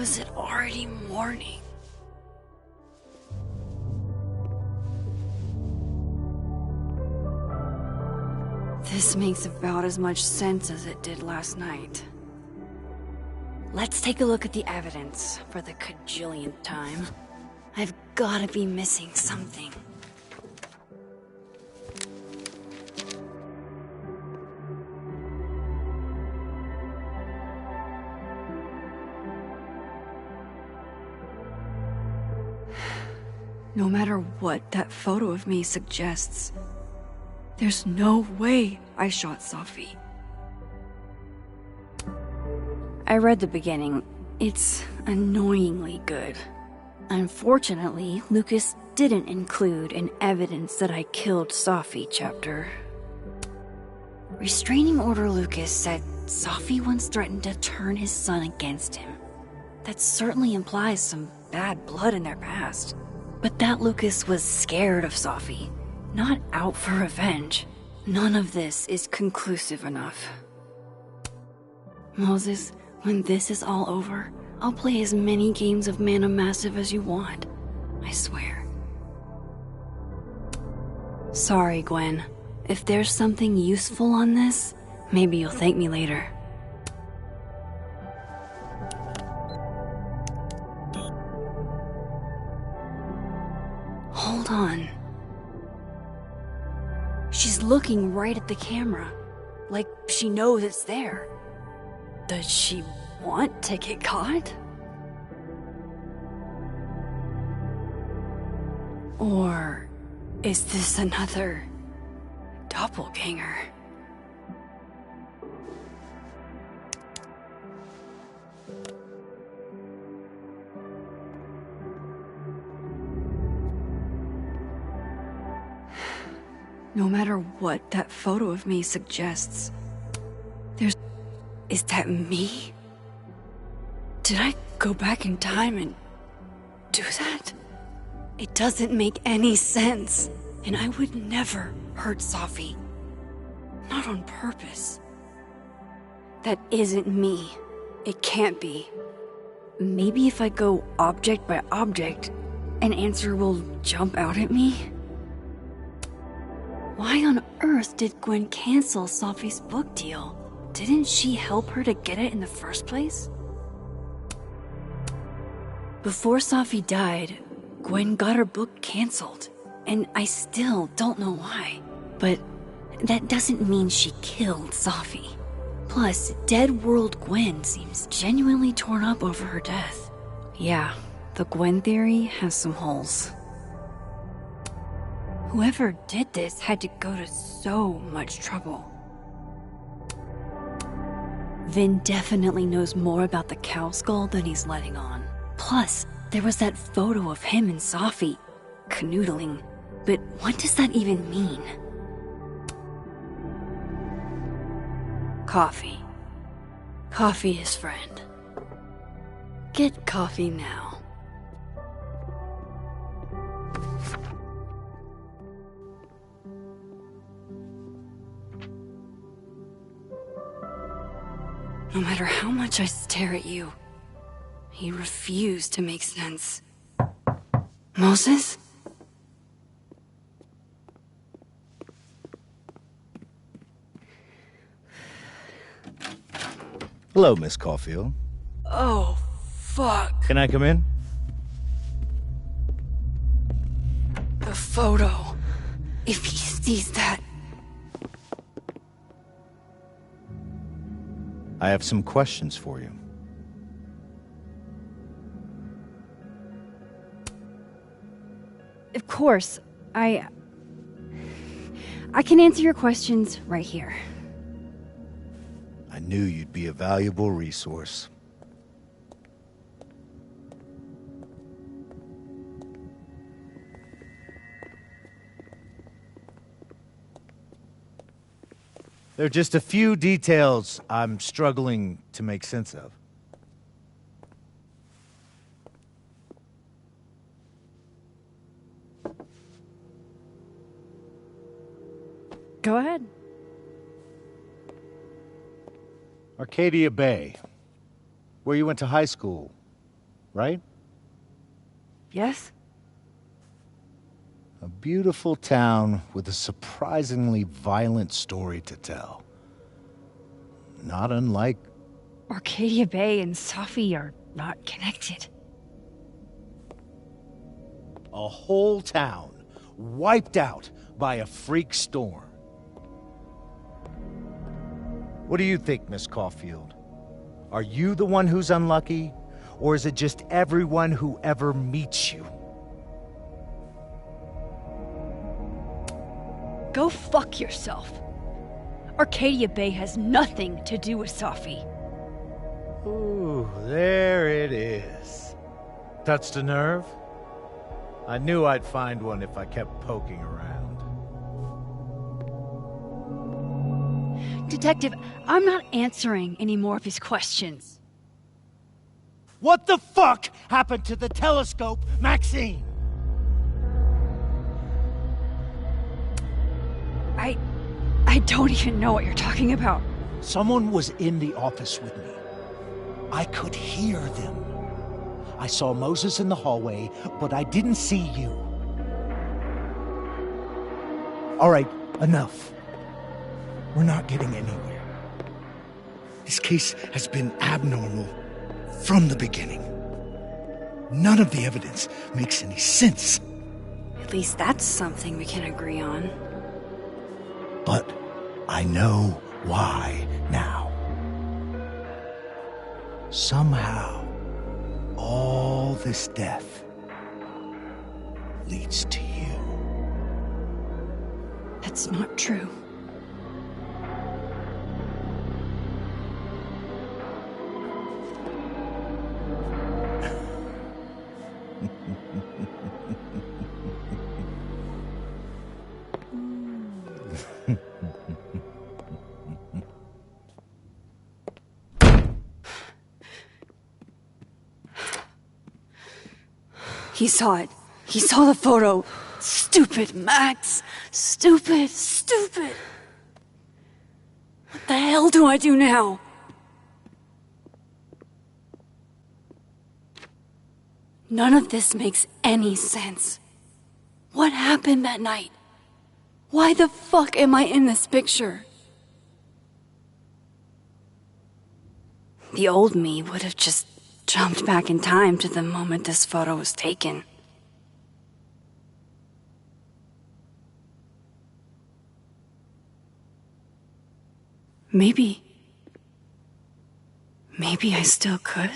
is it already morning? This makes about as much sense as it did last night. Let's take a look at the evidence for the cajillionth time. I've gotta be missing something. No matter what that photo of me suggests, there's no way I shot Safi. I read the beginning. It's annoyingly good. Unfortunately, Lucas didn't include an evidence that I killed Safi chapter. Restraining Order Lucas said Safi once threatened to turn his son against him. That certainly implies some bad blood in their past. But that Lucas was scared of Safi, not out for revenge. None of this is conclusive enough. Moses, when this is all over, I'll play as many games of Mana Massive as you want. I swear. Sorry, Gwen. If there's something useful on this, maybe you'll thank me later. Hold on. She's looking right at the camera, like she knows it's there. Does she want to get caught? Or is this another doppelganger? No matter what that photo of me suggests, is that me? Did I go back in time and do that? It doesn't make any sense, and I would never hurt Safi. Not on purpose. That isn't me. It can't be. Maybe if I go object by object, an answer will jump out at me? Why on earth did Gwen cancel Safi's book deal? Didn't she help her to get it in the first place? Before Safi died, Gwen got her book canceled, and I still don't know why. But that doesn't mean she killed Safi. Plus, Dead World Gwen seems genuinely torn up over her death. Yeah, the Gwen theory has some holes. Whoever did this had to go to so much trouble. Vin definitely knows more about the cow skull than he's letting on. Plus, there was that photo of him and Safi canoodling. But what does that even mean? Coffee. Coffee is friend. Get coffee now. No matter how much I stare at you, you refuse to make sense. Moses? Hello, Miss Caulfield. Oh, fuck. Can I come in? The photo. If he sees that... I have some questions for you. Of course. I can answer your questions right here. I knew you'd be a valuable resource. There are just a few details I'm struggling to make sense of. Go ahead. Arcadia Bay, where you went to high school. right? Yes? A beautiful town with a surprisingly violent story to tell. Not unlike... Arcadia Bay and Safi are not connected. A whole town wiped out by a freak storm. What do you think, Miss Caulfield? Are you the one who's unlucky, or is it just everyone who ever meets you? Go fuck yourself. Arcadia Bay has nothing to do with Safi. Ooh, there it is. Touched a nerve? I knew I'd find one if I kept poking around. Detective, I'm not answering any more of his questions. What the fuck happened to the telescope, Maxine? I don't even know what you're talking about. Someone was in the office with me. I could hear them. I saw Moses in the hallway, but I didn't see you. All right, enough. We're not getting anywhere. This case has been abnormal from the beginning. None of the evidence makes any sense. At least that's something we can agree on. But I know why now. Somehow, all this death leads to you. That's not true. He saw it. He saw the photo. Stupid, Max. Stupid, stupid. What the hell do I do now? None of this makes any sense. What happened that night? Why the fuck am I in this picture? The old me would have just jumped back in time to the moment this photo was taken. Maybe I still could.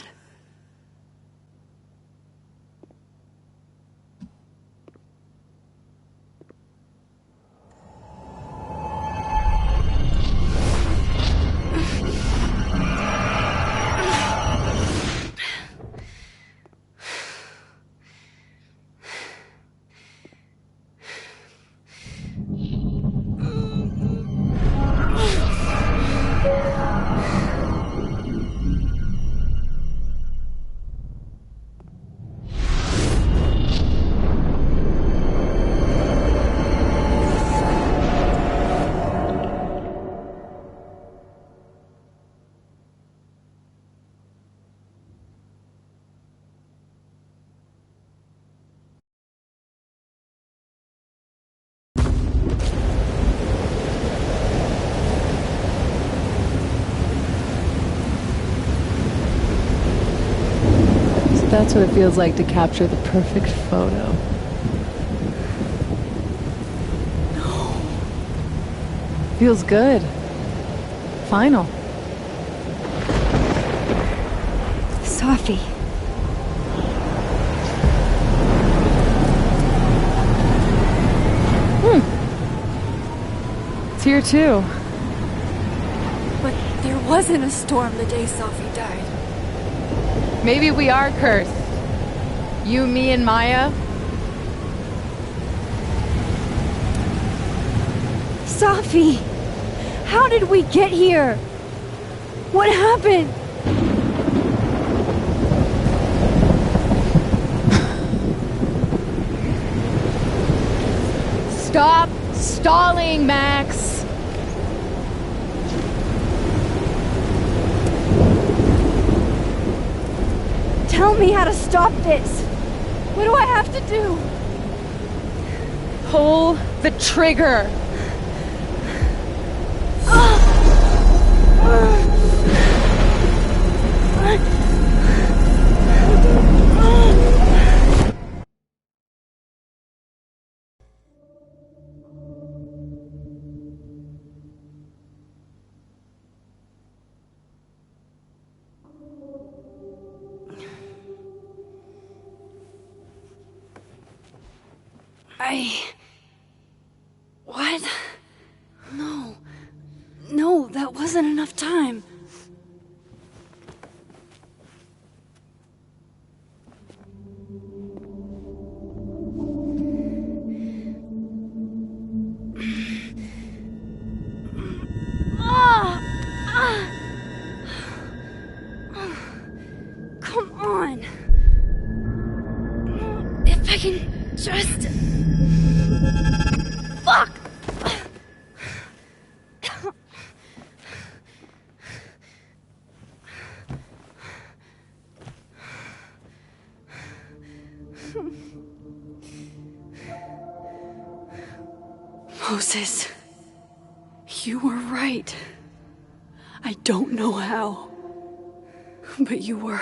That's what it feels like to capture the perfect photo. No. Feels good. Final. Safi. It's here too. But there wasn't a storm the day Safi died. Maybe we are cursed. You, me, and Maya. Safi! How did we get here? What happened? Stop stalling, Max! Tell me how to stop this. What do I have to do? Pull the trigger. What? No. No, that wasn't enough time. Come on. If I can just... Fuck! Moses, you were right. I don't know how, but you were.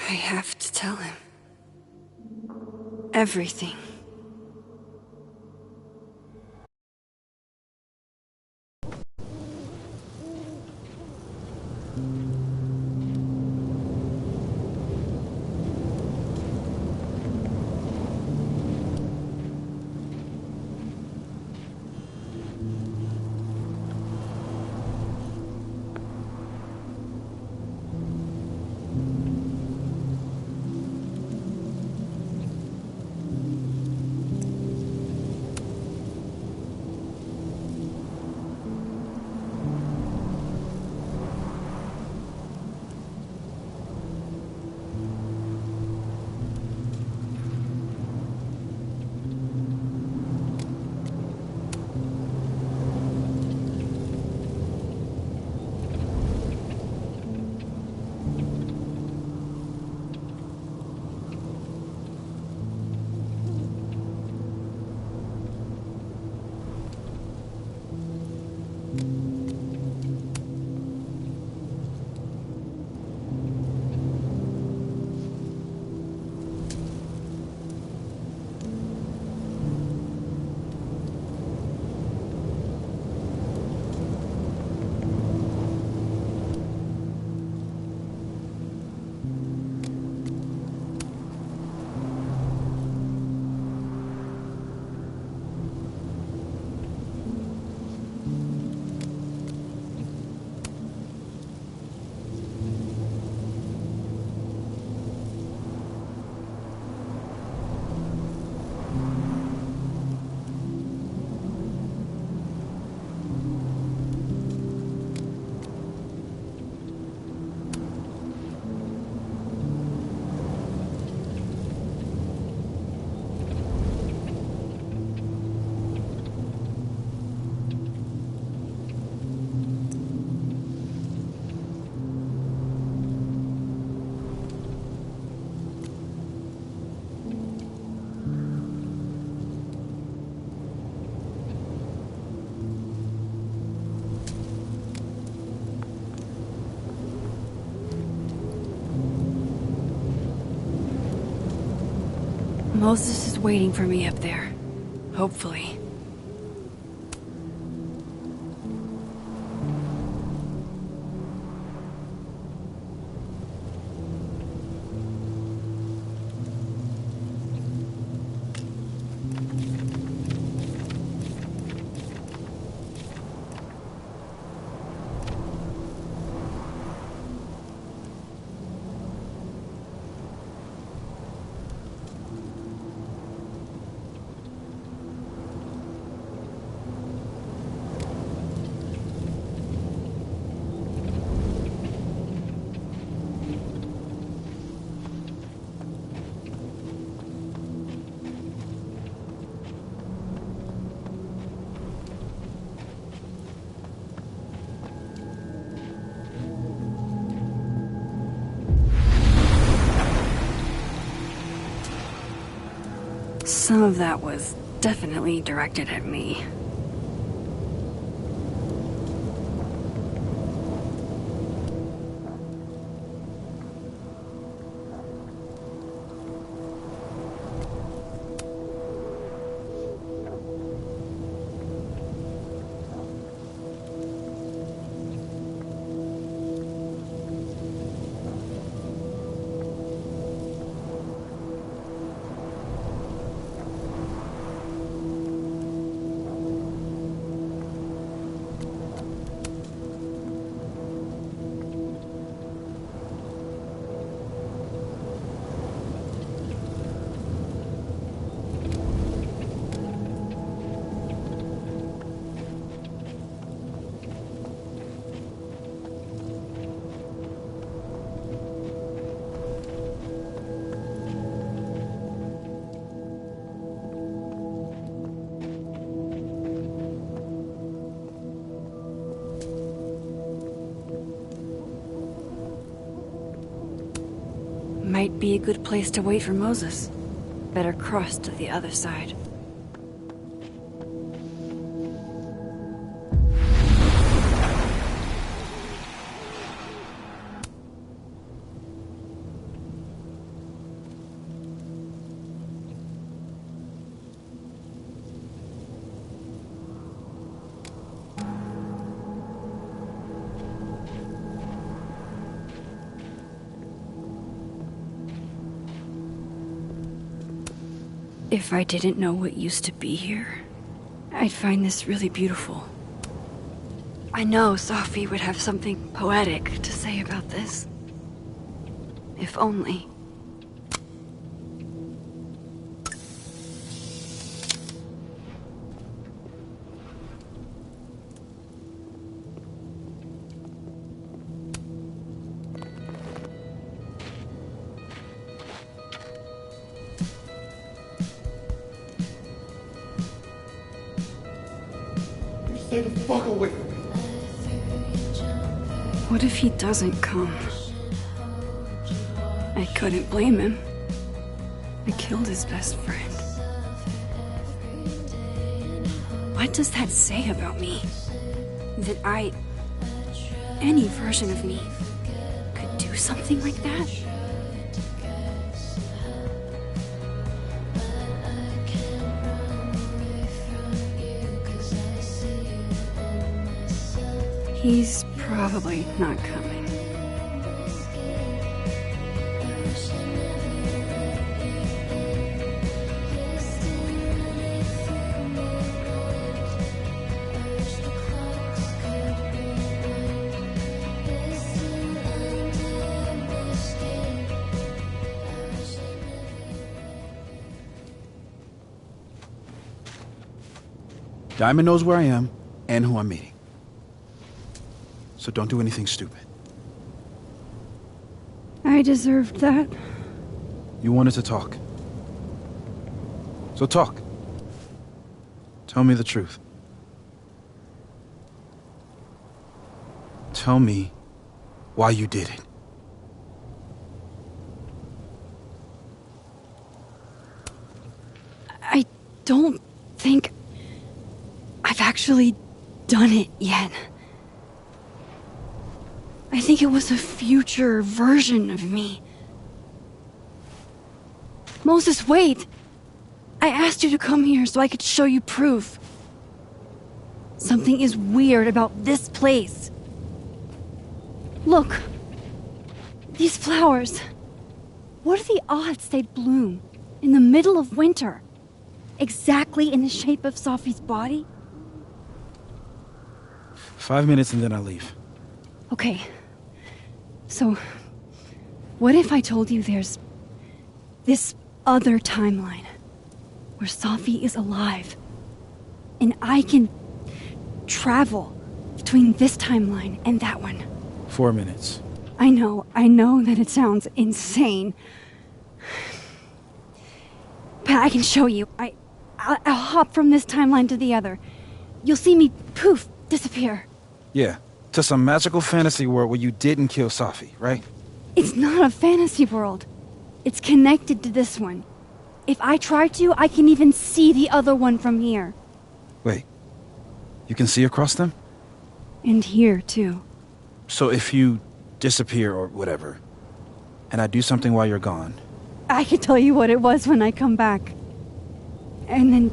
I have to tell him everything. Moses is waiting for me up there. Hopefully. some of that was definitely directed at me. Might be a good place to wait for Moses. Better cross to the other side. If I didn't know what used to be here, I'd find this really beautiful. I know Safi would have something poetic to say about this. If only. Stay the fuck away from me. What if he doesn't come? I couldn't blame him. I killed his best friend. What does that say about me? That any version of me, could do something like that? He's probably not coming. Diamond knows where I am and who I'm meeting. So don't do anything stupid. I deserved that. You wanted to talk. So talk. Tell me the truth. Tell me why you did it. I don't think I've actually done it yet. I think it was a future version of me. Moses, wait! I asked you to come here so I could show you proof. Something is weird about this place. Look. These flowers. What are the odds they'd bloom in the middle of winter? Exactly in the shape of Safi's body? 5 minutes and then I'll leave. Okay. So, what if I told you there's this other timeline where Safi is alive and I can travel between this timeline and that one? 4 minutes. I know that it sounds insane. But I can show you. I'll hop from this timeline to the other. You'll see me, poof, disappear. Yeah, to some magical fantasy world where you didn't kill Safi, right? It's not a fantasy world. It's connected to this one. If I try to, I can even see the other one from here. Wait. You can see across them? And here, too. So if you disappear or whatever, and I do something while you're gone... I can tell you what it was when I come back. And then...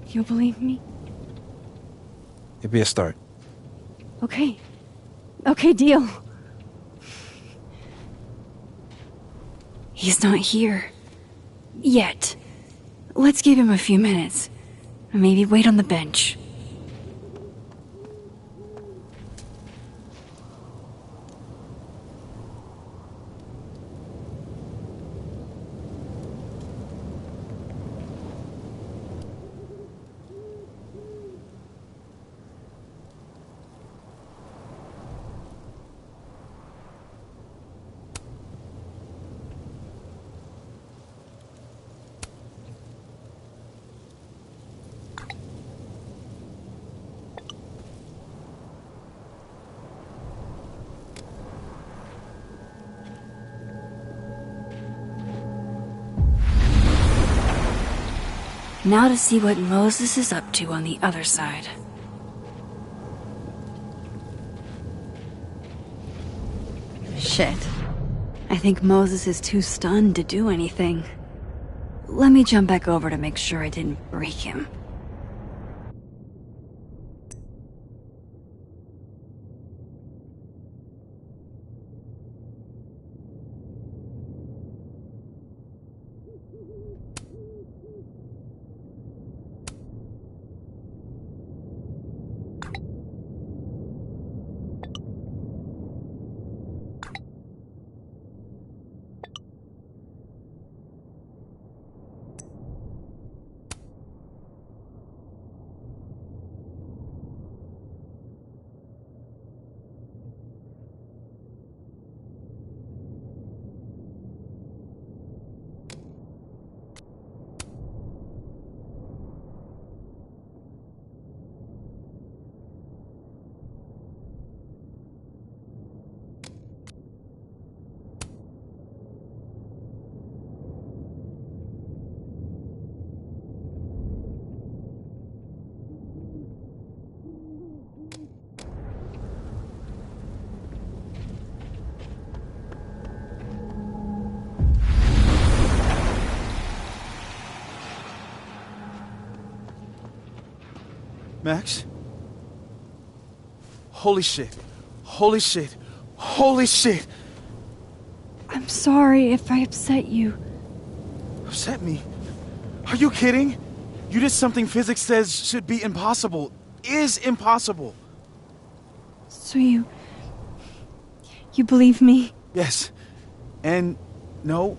you'll believe me? It'd be a start. Okay. Okay, deal. He's not here. Yet. Let's give him a few minutes. Maybe wait on the bench. Now to see what Moses is up to on the other side. Shit. I think Moses is too stunned to do anything. Let me jump back over to make sure I didn't break him. Max? Holy shit. Holy shit. Holy shit! I'm sorry if I upset you. Upset me? Are you kidding? You did something physics says should be impossible. Is impossible. So you believe me? Yes. And no.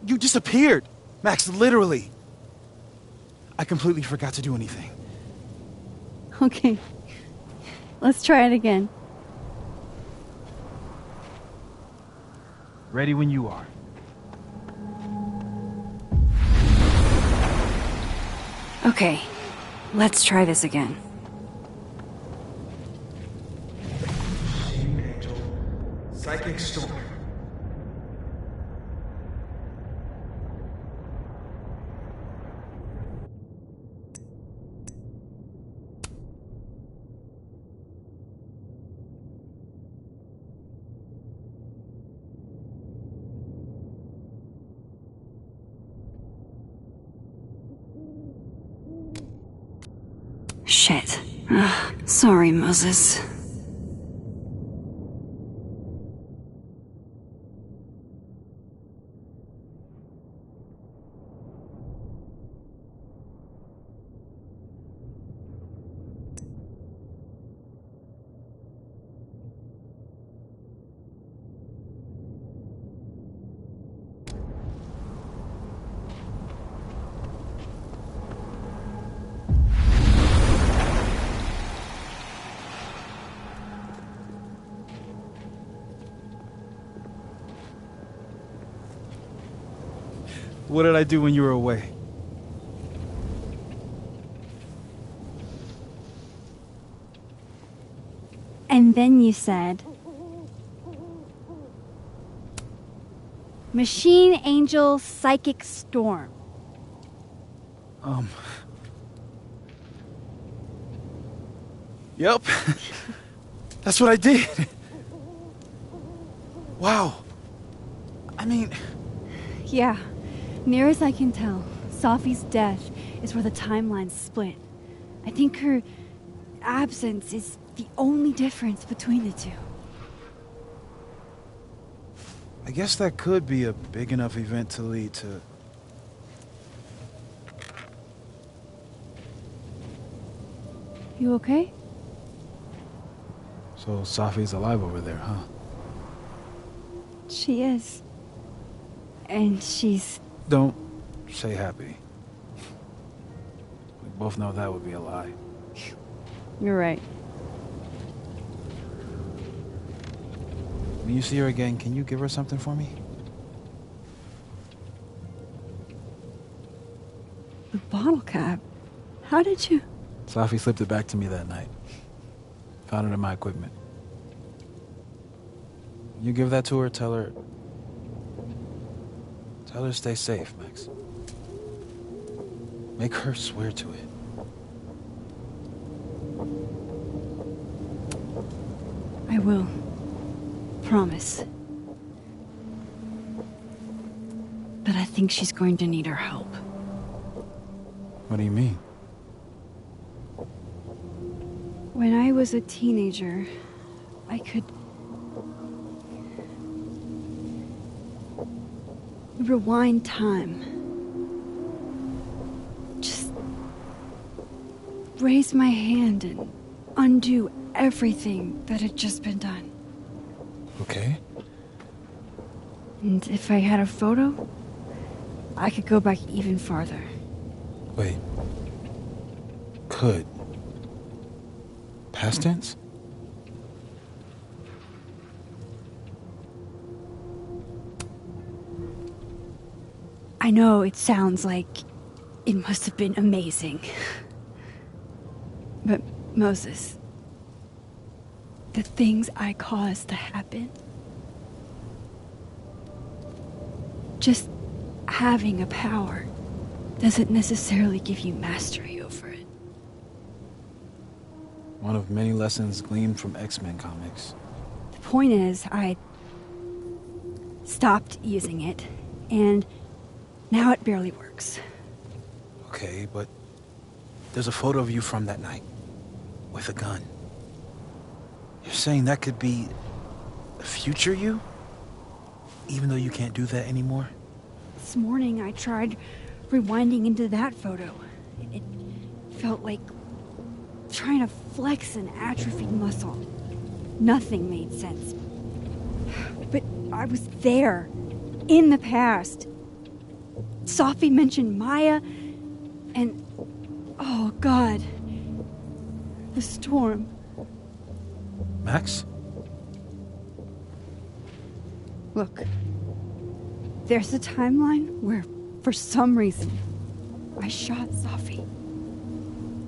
You disappeared. Max, literally. I completely forgot to do anything. Okay. Let's try it again. Ready when you are. Okay. Let's try this again. Psychic storm. Shit. Sorry, Moses. What did I do when you were away? And then you said... Machine Angel Psychic Storm. Yep. That's what I did. Wow. I mean... Yeah, near as I can tell, Sophie's death is where the timelines split. I think her absence is the only difference between the two. I guess that could be a big enough event to lead to... You okay? So Sophie's alive over there, huh? She is. And she's... Don't say happy. We both know that would be a lie. You're right. When you see her again, can you give her something for me? The bottle cap? How did you... Sophie slipped it back to me that night. Found it in my equipment. You give that to her, tell her to stay safe, Max. Make her swear to it. I will. Promise. But I think she's going to need our help. What do you mean? When I was a teenager, I could... rewind time. Just... raise my hand and undo everything that had just been done. Okay. And if I had a photo, I could go back even farther. Wait. Could. Past tense? I know it sounds like it must have been amazing. But Moses, the things I caused to happen, just having a power doesn't necessarily give you mastery over it. One of many lessons gleaned from X-Men comics. The point is, I stopped using it, and now it barely works. Okay, but there's a photo of you from that night, with a gun. You're saying that could be a future you? Even though you can't do that anymore? This morning I tried rewinding into that photo. It felt like trying to flex an atrophied muscle. Nothing made sense. But I was there, in the past. Sophie mentioned Maya, and... oh, God. The storm. Max? Look. There's a timeline where, for some reason, I shot Sophie.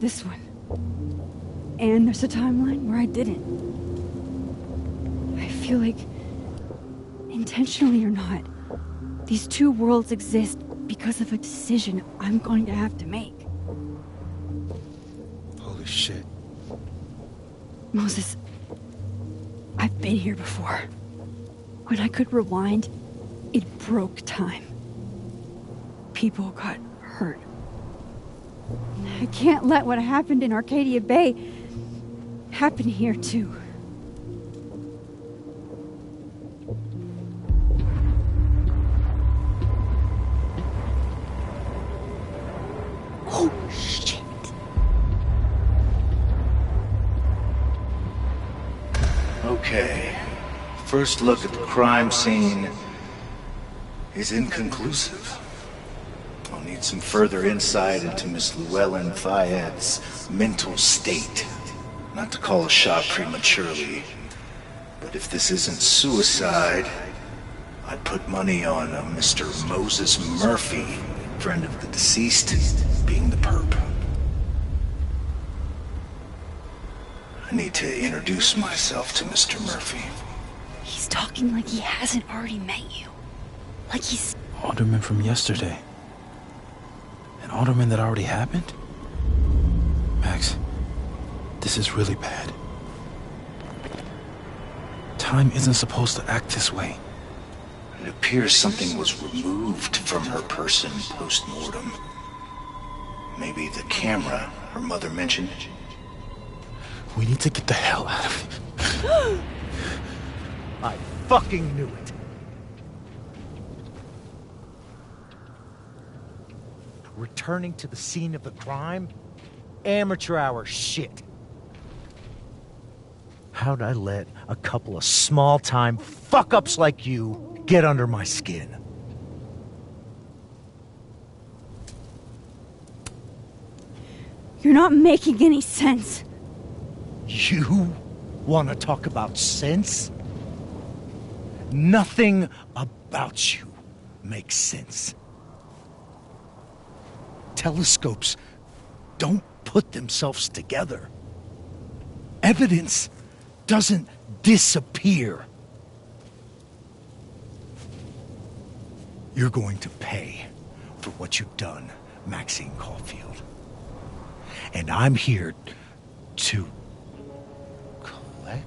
This one. And there's a timeline where I didn't. I feel like, intentionally or not, these two worlds exist because of a decision I'm going to have to make. Holy shit. Moses, I've been here before. When I could rewind, it broke time. People got hurt. I can't let what happened in Arcadia Bay happen here, too. Oh, shit. Okay. First look at the crime scene is inconclusive. I'll need some further insight into Miss Llewellyn Fayette's mental state. Not to call a shot prematurely, but if this isn't suicide, I'd put money on a Mr. Moses Murphy, friend of the deceased, being the perp. I need to introduce myself to Mr. Murphy. He's talking like he hasn't already met you. Like he's... Alderman from yesterday. An alderman that already happened? Max, this is really bad. Time isn't supposed to act this way. It appears something was removed from her person post-mortem. Maybe the camera her mother mentioned. We need to get the hell out of here. I fucking knew it. Returning to the scene of the crime? Amateur hour shit. How'd I let a couple of small-time fuck-ups like you get under my skin? You're not making any sense. You want to talk about sense? Nothing about you makes sense. Telescopes don't put themselves together. Evidence doesn't disappear. You're going to pay for what you've done, Maxine Caulfield. And I'm here to collect.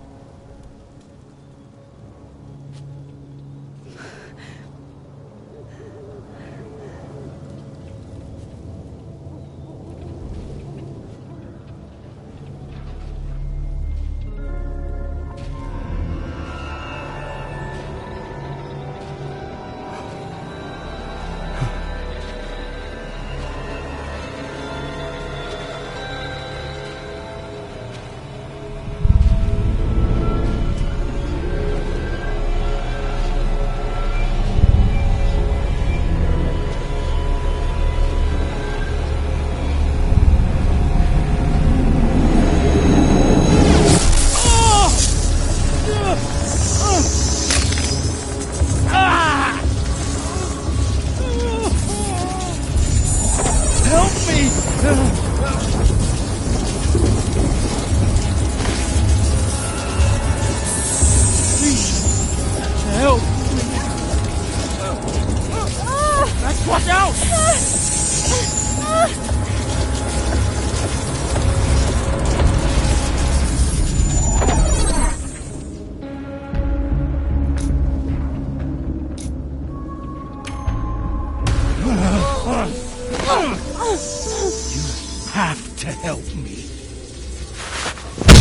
Have to help me.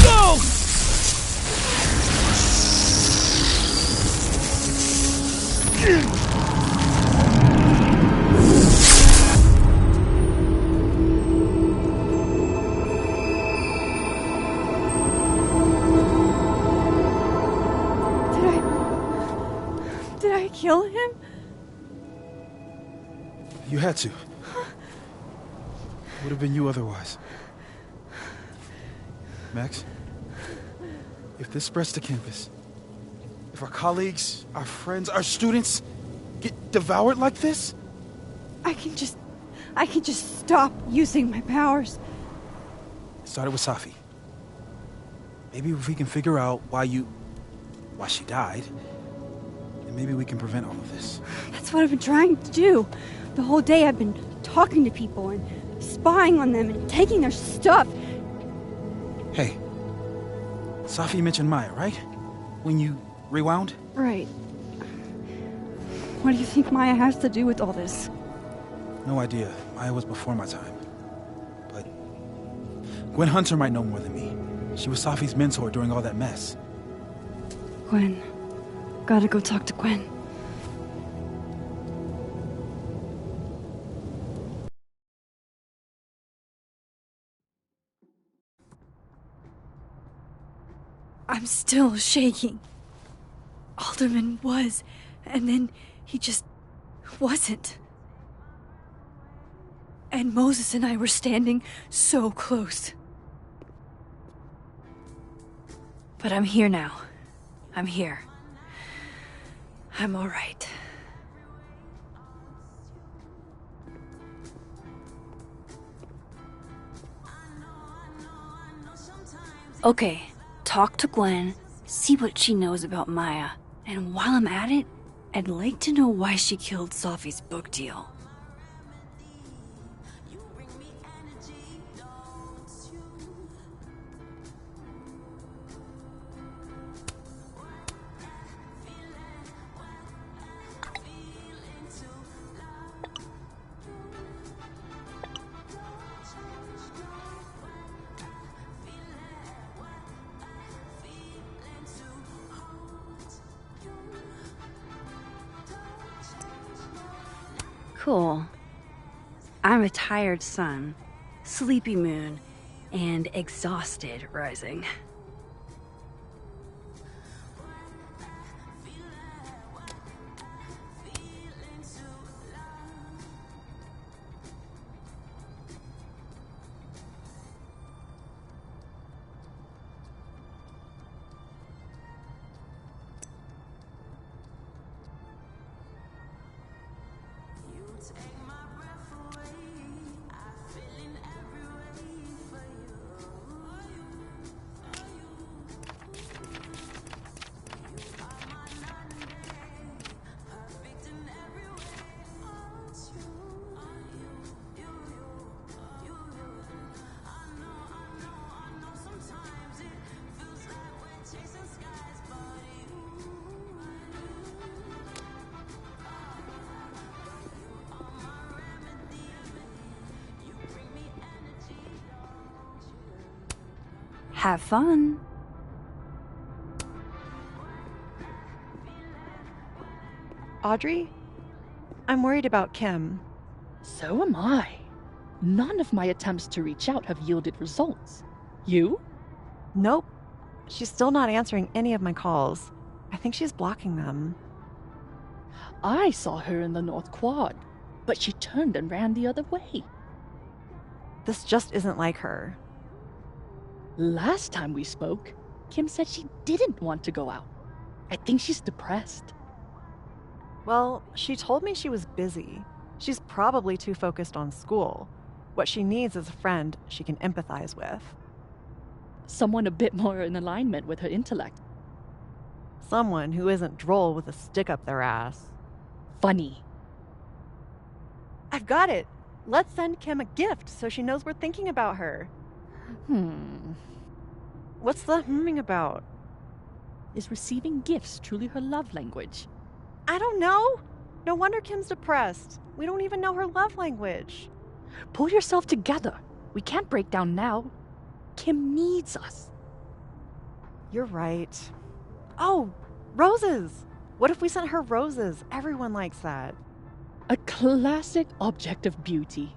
Go! Did I kill him? You had to. Would have been you otherwise. Max, if this spreads to campus, if our colleagues, our friends, our students get devoured like this, I can just stop using my powers. it started with Safi. Maybe if we can figure out why she died, then maybe we can prevent all of this. That's what I've been trying to do. The whole day I've been talking to people and spying on them and taking their stuff. Hey, Safi mentioned Maya, right? When you rewound? Right. What do you think Maya has to do with all this? No idea. Maya was before my time. But Gwen Hunter might know more than me. She was Safi's mentor during all that mess. Gwen. Gotta go talk to Gwen. I'm still shaking. Alderman was, and then he just wasn't. And Moses and I were standing so close. But I'm here now. I'm here. I'm all right. Okay, talk to Gwen, see what she knows about Maya. And while I'm at it, I'd like to know why she killed Sophie's book deal. Cool. I'm a tired sun, sleepy moon, and exhausted rising. Have fun. Audrey? I'm worried about Kim. So am I. None of my attempts to reach out have yielded results. You? Nope. She's still not answering any of my calls. I think she's blocking them. I saw her in the North Quad, but she turned and ran the other way. This just isn't like her. Last time we spoke, Kim said she didn't want to go out. I think she's depressed. Well, she told me she was busy. She's probably too focused on school. What she needs is a friend she can empathize with. Someone a bit more in alignment with her intellect. Someone who isn't droll with a stick up their ass. Funny. I've got it! Let's send Kim a gift so she knows we're thinking about her. What's the humming about? Is receiving gifts truly her love language? I don't know. No wonder Kim's depressed. We don't even know her love language. Pull yourself together. We can't break down now. Kim needs us. You're right. Oh, roses! What if we sent her roses? Everyone likes that. A classic object of beauty.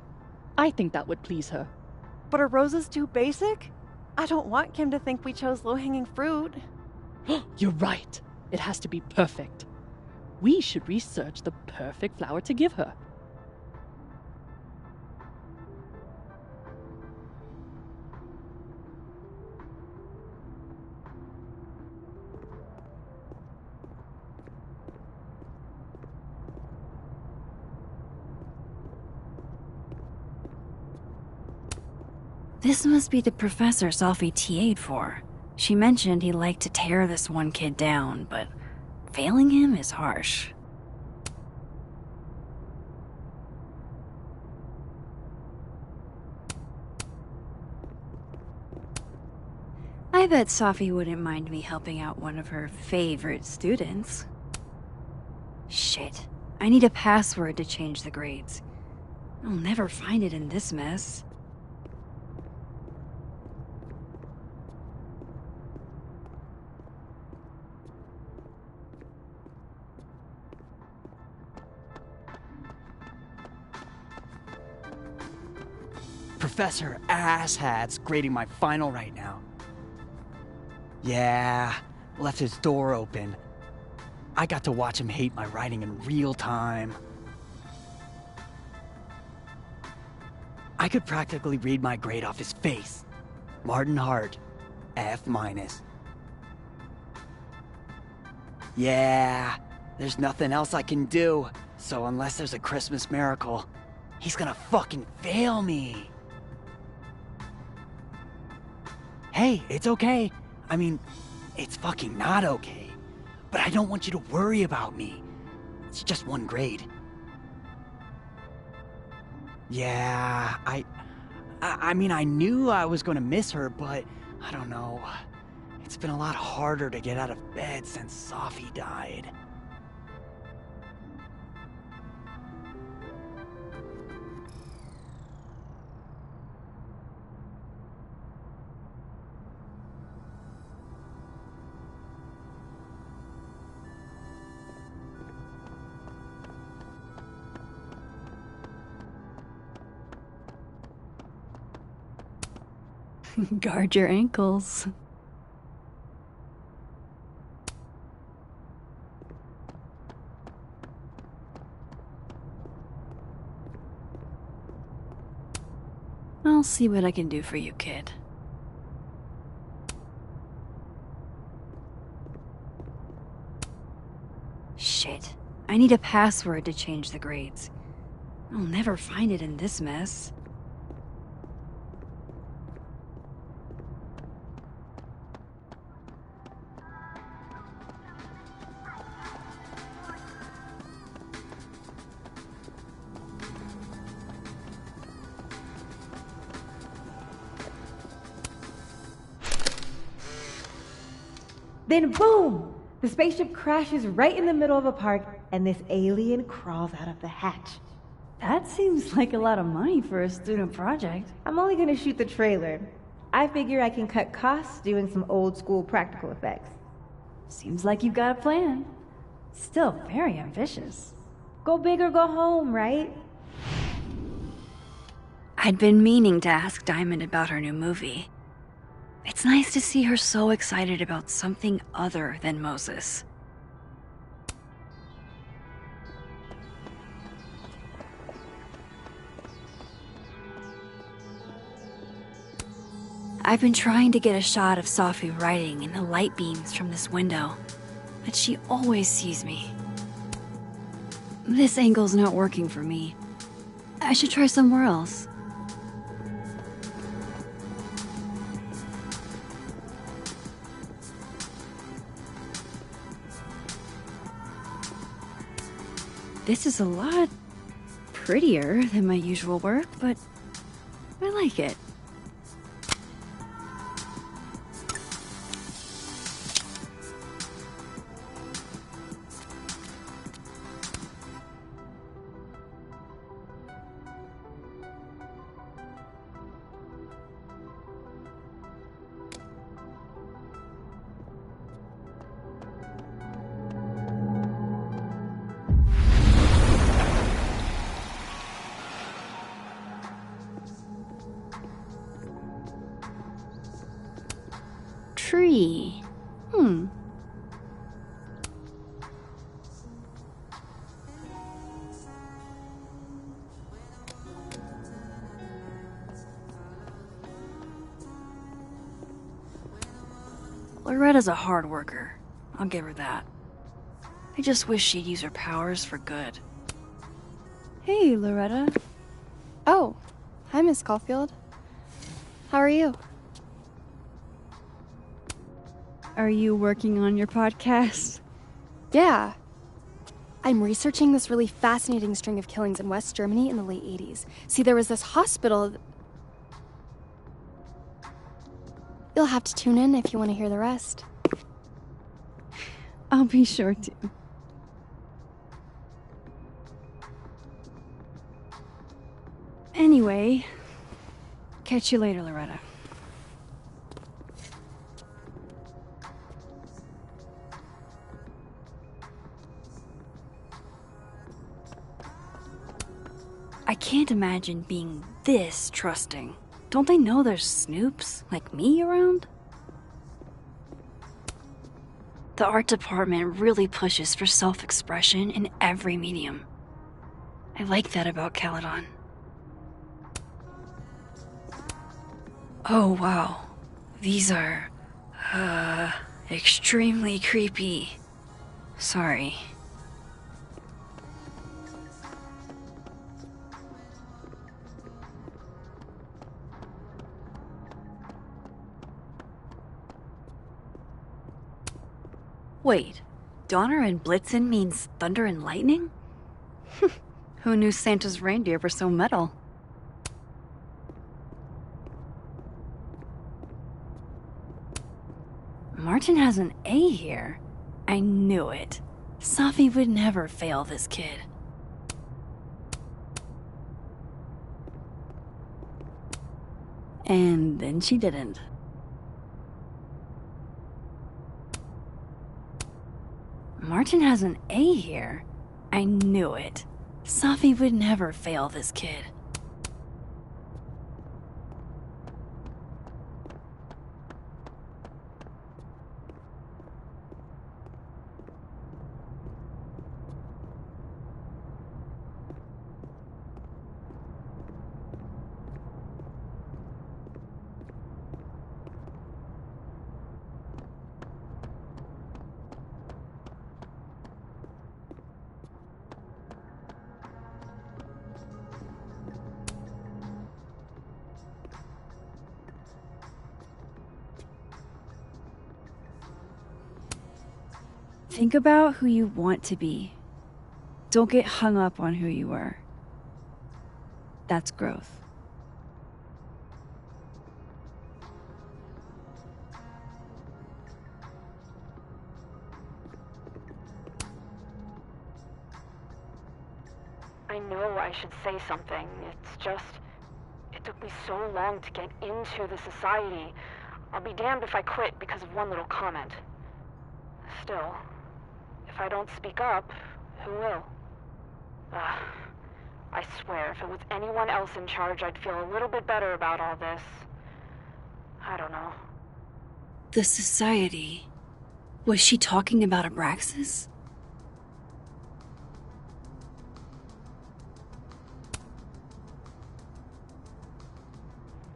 I think that would please her. But are roses too basic? I don't want Kim to think we chose low-hanging fruit. You're right. It has to be perfect. We should research the perfect flower to give her. This must be the professor Sophie TA'd for. She mentioned he liked to tear this one kid down, but failing him is harsh. I bet Sophie wouldn't mind me helping out one of her favorite students. Shit, I need a password to change the grades. I'll never find it in this mess. Professor Asshat's grading my final right now. Yeah, left his door open. I got to watch him hate my writing in real time. I could practically read my grade off his face. Martin Hart, F-. Yeah, there's nothing else I can do, so unless there's a Christmas miracle, he's gonna fucking fail me. Hey, it's okay. I mean, it's fucking not okay. But I don't want you to worry about me. It's just one grade. Yeah, I mean, I knew I was gonna miss her, but I don't know. It's been a lot harder to get out of bed since Sophie died. Guard your ankles. I'll see what I can do for you, kid. Shit. I need a password to change the grades. I'll never find it in this mess. Then boom! The spaceship crashes right in the middle of a park, and this alien crawls out of the hatch. That seems like a lot of money for a student project. I'm only gonna shoot the trailer. I figure I can cut costs doing some old school practical effects. Seems like you've got a plan. Still very ambitious. Go big or go home, right? I'd been meaning to ask Diamond about her new movie. It's nice to see her so excited about something other than Moses. I've been trying to get a shot of Sophie writing in the light beams from this window, but she always sees me. This angle's not working for me. I should try somewhere else. This is a lot prettier than my usual work, but I like it. Tree. Loretta's a hard worker. I'll give her that. I just wish she'd use her powers for good. Hey, Loretta. Oh, hi, Miss Caulfield. How are you? Are you working on your podcast? Yeah. I'm researching this really fascinating string of killings in West Germany in the late 80s. See, there was this hospital. You'll have to tune in if you want to hear the rest. I'll be sure to. Anyway, catch you later, Loretta. I can't imagine being this trusting. Don't they know there's snoops like me around? The art department really pushes for self-expression in every medium. I like that about Caledon. Oh wow, these are, extremely creepy. Sorry. Wait, Donner and Blitzen means thunder and lightning? Who knew Santa's reindeer were so metal? Martin has an A here. I knew it. Safi would never fail this kid. And then she didn't. Martin has an A here. I knew it. Safi would never fail this kid. Think about who you want to be. Don't get hung up on who you were. That's growth. I know I should say something. It's just... it took me so long to get into the society. I'll be damned if I quit because of one little comment. Still, if I don't speak up, who will? I swear, if it was anyone else in charge, I'd feel a little bit better about all this. I don't know. The society. Was she talking about Abraxas?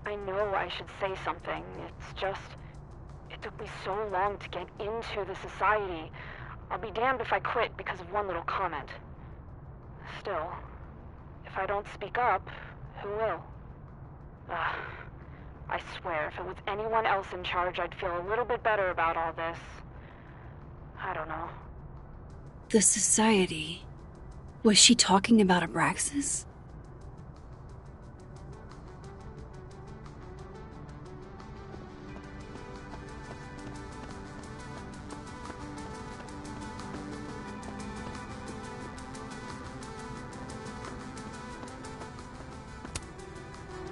I know I should say something. It's just... it took me so long to get into the society. I'll be damned if I quit because of one little comment. Still, if I don't speak up, who will? I swear, if it was anyone else in charge, I'd feel a little bit better about all this. I don't know. The society. Was she talking about Abraxas?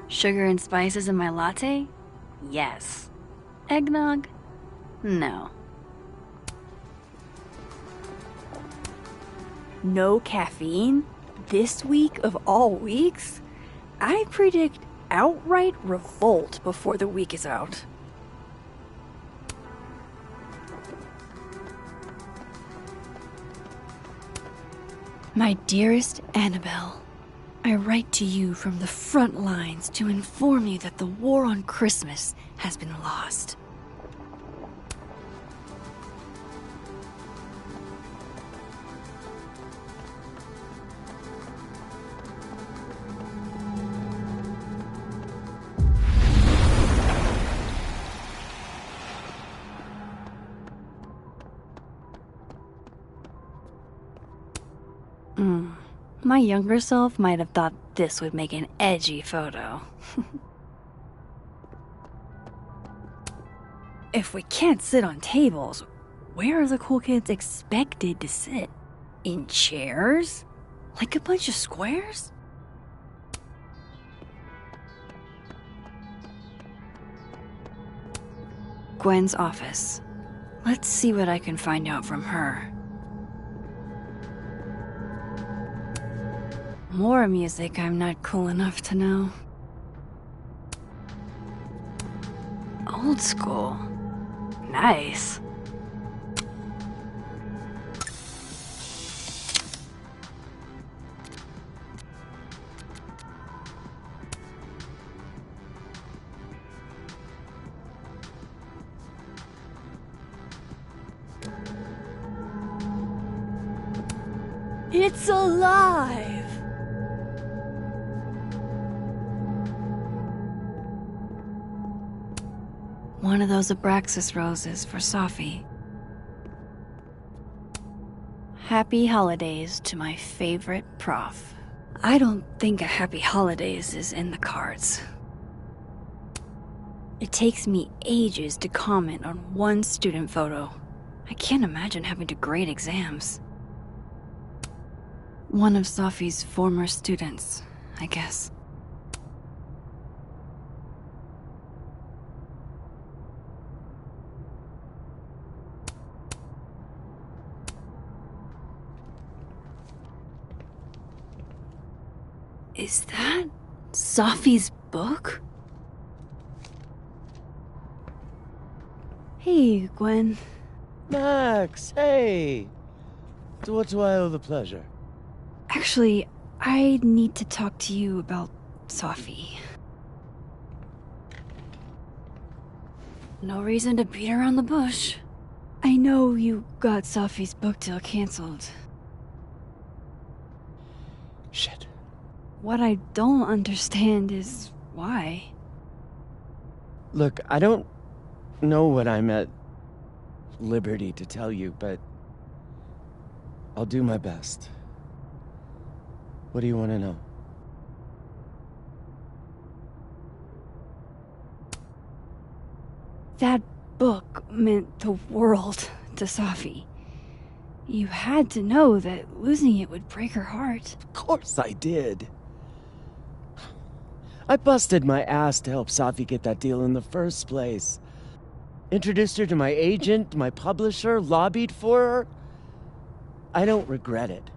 Sugar and spices in my latte? Yes. Eggnog? No. No caffeine? This week of all weeks? I predict outright revolt before the week is out. My dearest Annabelle, I write to you from the front lines to inform you that the war on Christmas has been lost. My younger self might have thought this would make an edgy photo. If we can't sit on tables, where are the cool kids expected to sit? In chairs? Like a bunch of squares? Gwen's office. Let's see what I can find out from her. More music I'm not cool enough to know. Old school. Nice. It's alive! One of those Abraxas roses for Safi. Happy holidays to my favorite prof. I don't think a happy holidays is in the cards. It takes me ages to comment on one student photo. I can't imagine having to grade exams. One of Sophie's former students, I guess. Is that Sophie's book? Hey, Gwen. Max, hey! To what do I owe the pleasure? Actually, I need to talk to you about Sophie. No reason to beat around the bush. I know you got Sophie's book deal canceled. Shit. What I don't understand is why. Look, I don't know what I'm at liberty to tell you, but I'll do my best. What do you want to know? That book meant the world to Sophie. You had to know that losing it would break her heart. Of course I did. I busted my ass to help Sophie get that deal in the first place. Introduced her to my agent, my publisher, lobbied for her. I don't regret it.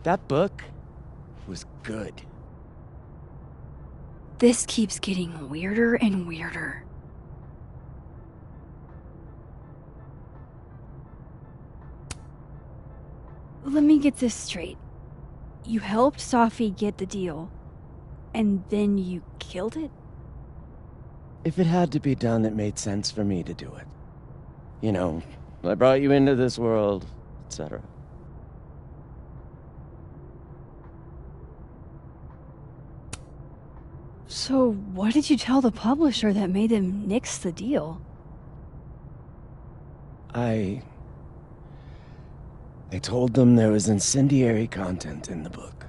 That book was good. This keeps getting weirder and weirder. Let me get this straight. You helped Sophie get the deal, and then you killed it? If it had to be done, it made sense for me to do it. You know, I brought you into this world, etc. So what did you tell the publisher that made them nix the deal? I told them there was incendiary content in the book.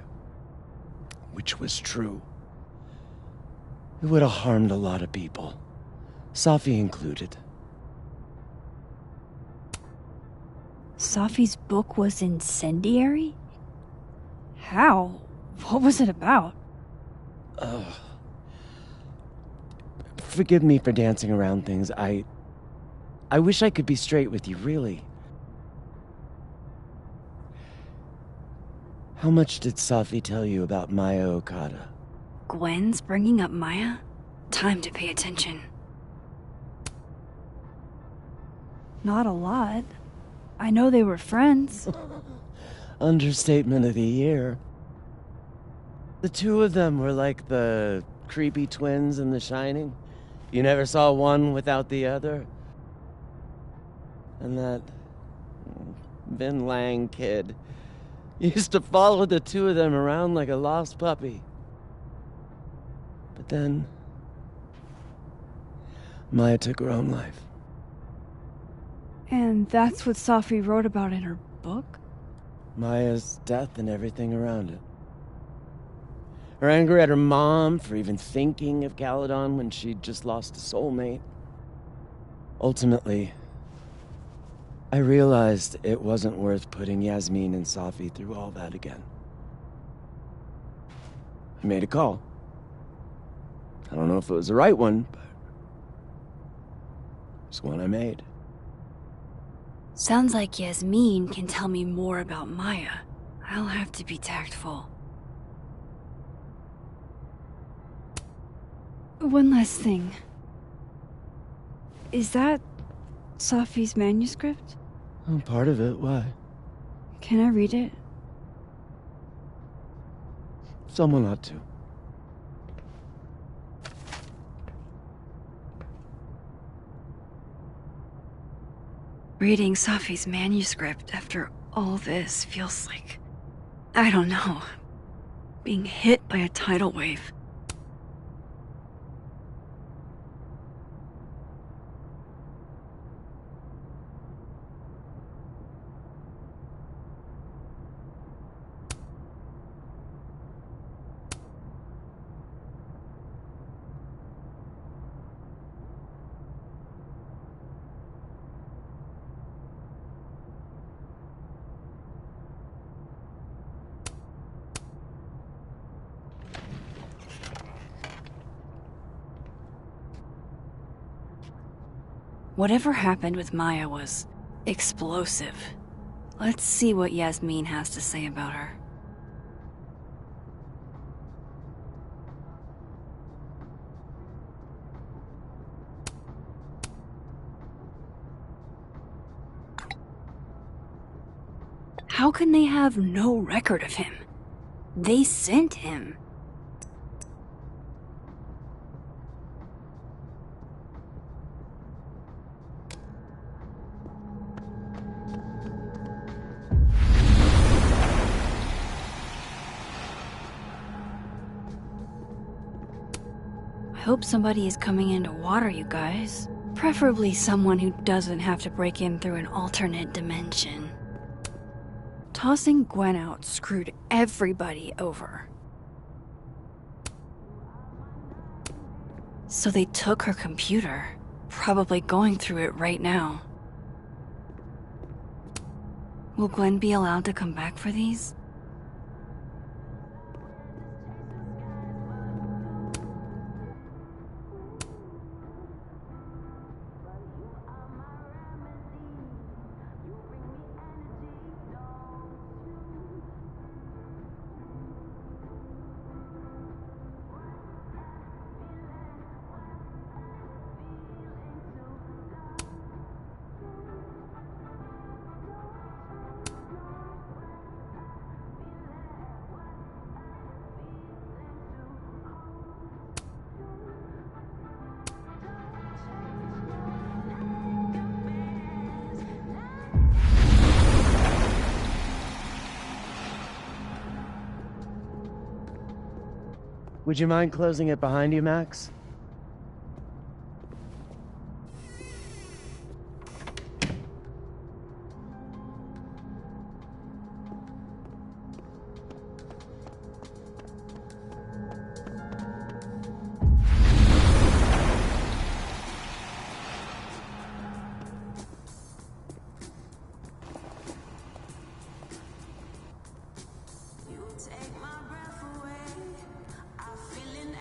Which was true. It would have harmed a lot of people. Sophie included. Sophie's book was incendiary? How? What was it about? Forgive me for dancing around things. I wish I could be straight with you, really. How much did Sophie tell you about Maya Okada? Gwen's bringing up Maya? Time to pay attention. Not a lot. I know they were friends. Understatement of the year. The two of them were like the creepy twins in The Shining. You never saw one without the other. And that Vin Lang kid used to follow the two of them around like a lost puppy. But then Maya took her own life. And that's what Sophie wrote about in her book? Maya's death and everything around it. Her anger at her mom for even thinking of Caledon when she'd just lost a soulmate. Ultimately, I realized it wasn't worth putting Yasmin and Sophie through all that again. I made a call. I don't know if it was the right one, but it's one I made. Sounds like Yasmin can tell me more about Maya. I'll have to be tactful. One last thing. Is that Sophie's manuscript? Oh, part of it. Why? Can I read it? Someone ought to. Reading Sophie's manuscript after all this feels like, I don't know, being hit by a tidal wave. Whatever happened with Maya was explosive. Let's see what Yasmin has to say about her. How can they have no record of him? They sent him. I hope somebody is coming in to water you guys. Preferably someone who doesn't have to break in through an alternate dimension. Tossing Gwen out screwed everybody over. So they took her computer, probably going through it right now. Will Gwen be allowed to come back for these? Would you mind closing it behind you, Max?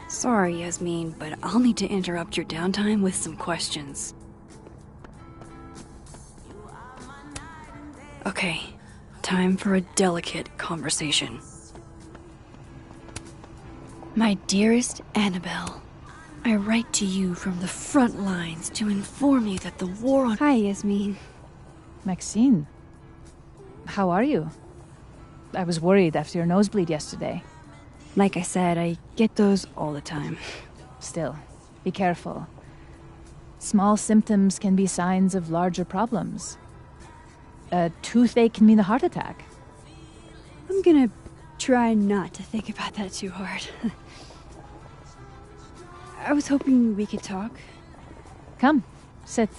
Sorry, Yasmin, but I'll need to interrupt your downtime with some questions. Okay, time for a delicate conversation. My dearest Annabelle, I write to you from the front lines to inform you that the war on— Hi, Yasmin. Maxine, how are you? I was worried after your nosebleed yesterday. Like I said, I get those all the time. Still, be careful. Small symptoms can be signs of larger problems. A toothache can mean a heart attack. I'm gonna try not to think about that too hard. I was hoping we could talk. Come, sit.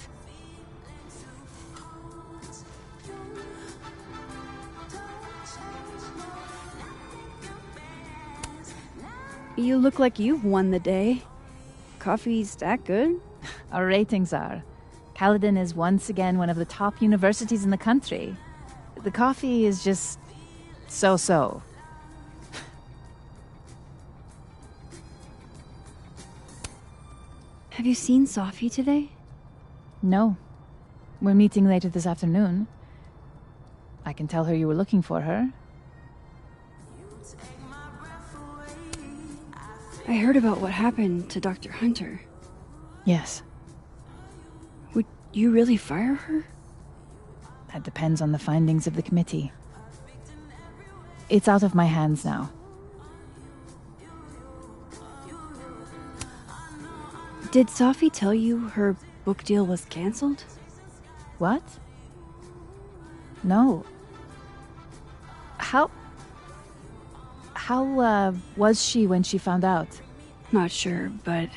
You look like you've won the day. Coffee's that good? Our ratings are. Caledon is once again one of the top universities in the country. The coffee is just so-so. Have you seen Sophie today? No. We're meeting later this afternoon. I can tell her you were looking for her. I heard about what happened to Dr. Hunter. Yes. Would you really fire her? That depends on the findings of the committee. It's out of my hands now. Did Sophie tell you her book deal was cancelled? What? No. How was she when she found out? Not sure, but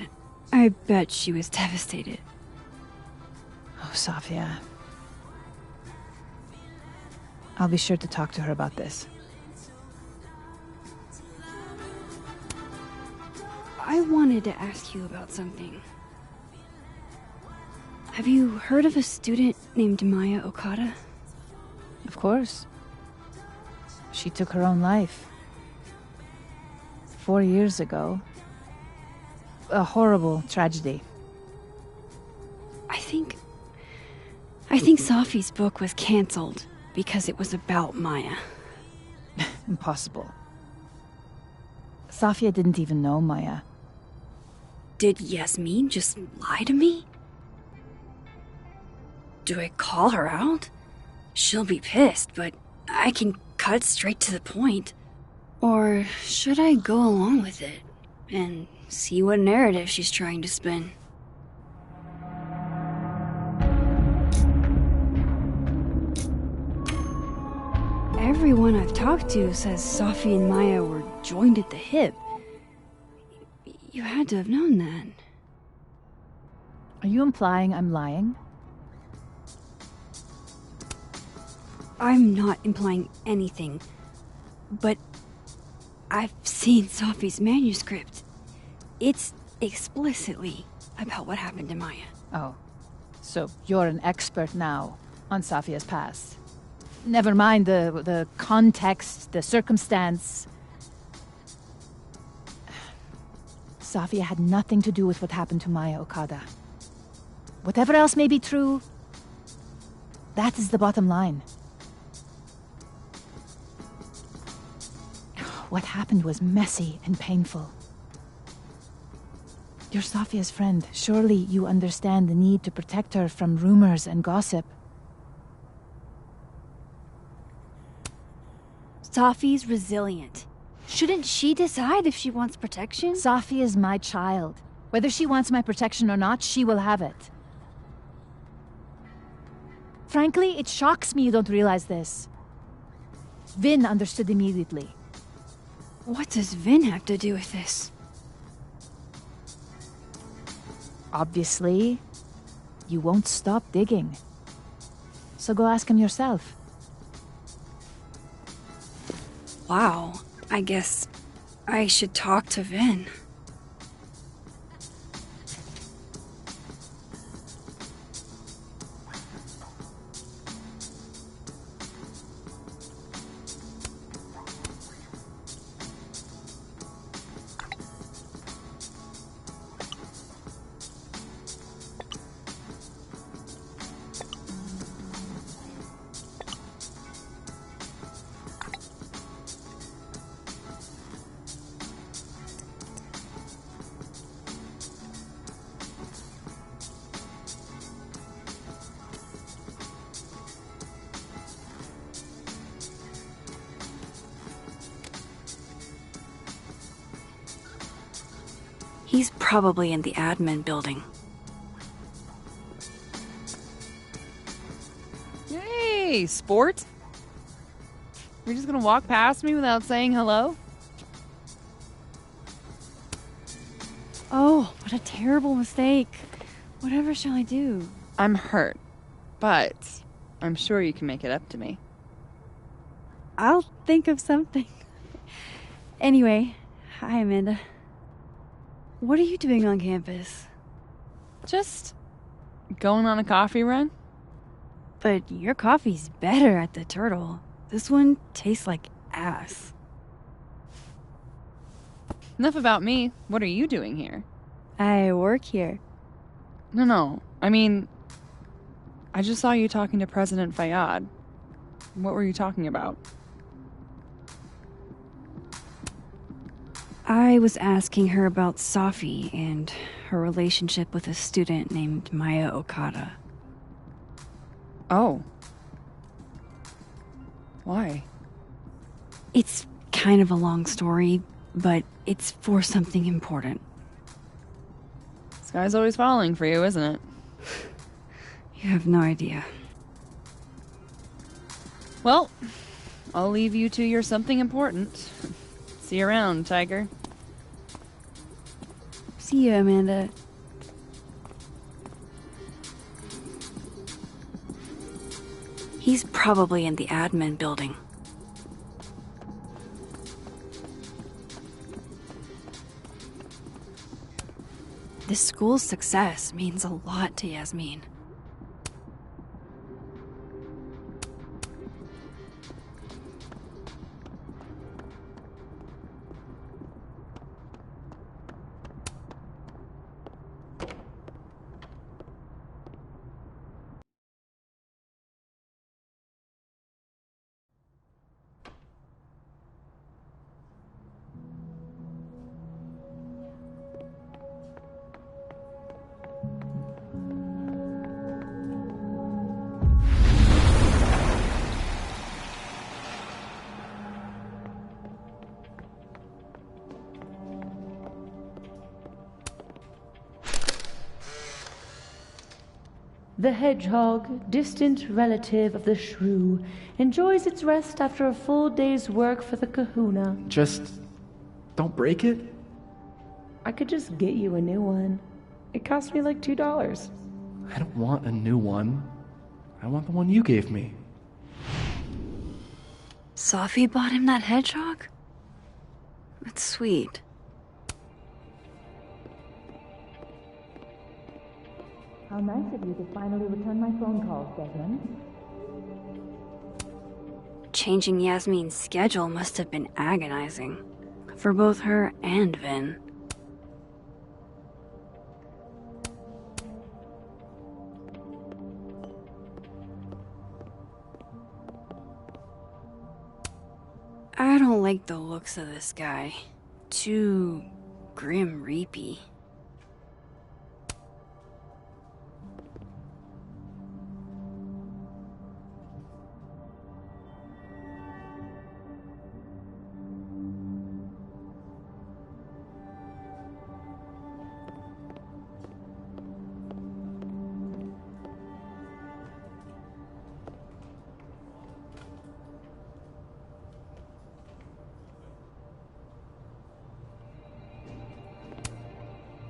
I bet she was devastated. Oh, Sophia. I'll be sure to talk to her about this. I wanted to ask you about something. Have you heard of a student named Maya Okada? Of course. She took her own life. 4 years ago. A horrible tragedy. I think I think Safi's book was cancelled because it was about Maya. Impossible. Safia didn't even know Maya. Did Yasmin just lie to me? Do I call her out? She'll be pissed, but I can cut straight to the point. Or should I go along with it and see what narrative she's trying to spin? Everyone I've talked to says Safi and Maya were joined at the hip. You had to have known that. Are you implying I'm lying? I'm not implying anything, but I've seen Safi's manuscript. It's explicitly about what happened to Maya. Oh, so you're an expert now on Safia's past. Never mind the context, the circumstance. Safia had nothing to do with what happened to Maya Okada. Whatever else may be true, that is the bottom line. What happened was messy and painful. You're Safia's friend. Surely you understand the need to protect her from rumors and gossip. Safi's resilient. Shouldn't she decide if she wants protection? Safi is my child. Whether she wants my protection or not, she will have it. Frankly, it shocks me you don't realize this. Vin understood immediately. What does Vin have to do with this? Obviously, you won't stop digging. So go ask him yourself. Wow, I guess I should talk to Vin. He's probably in the admin building. Hey, sport. You're just gonna walk past me without saying hello? Oh, what a terrible mistake. Whatever shall I do? I'm hurt, but I'm sure you can make it up to me. I'll think of something. Anyway, hi, Amanda. What are you doing on campus? Just going on a coffee run? But your coffee's better at the Turtle. This one tastes like ass. Enough about me. What are you doing here? I work here. No. I mean, I just saw you talking to President Fayyad. What were you talking about? I was asking her about Safi and her relationship with a student named Maya Okada. Oh. Why? It's kind of a long story, but it's for something important. This guy's always falling for you, isn't it? You have no idea. Well, I'll leave you to your something important. See you around, Tiger. See you, Amanda. He's probably in the admin building. This school's success means a lot to Yasmin. The hedgehog, distant relative of the shrew, enjoys its rest after a full day's work for the kahuna. Just don't break it? I could just get you a new one. It cost me like $2. I don't want a new one. I want the one you gave me. Safi bought him that hedgehog? That's sweet. How nice of you to finally return my phone calls, Desmond. Changing Yasmin's schedule must have been agonizing. For both her and Vin. I don't like the looks of this guy. Too grim reapy.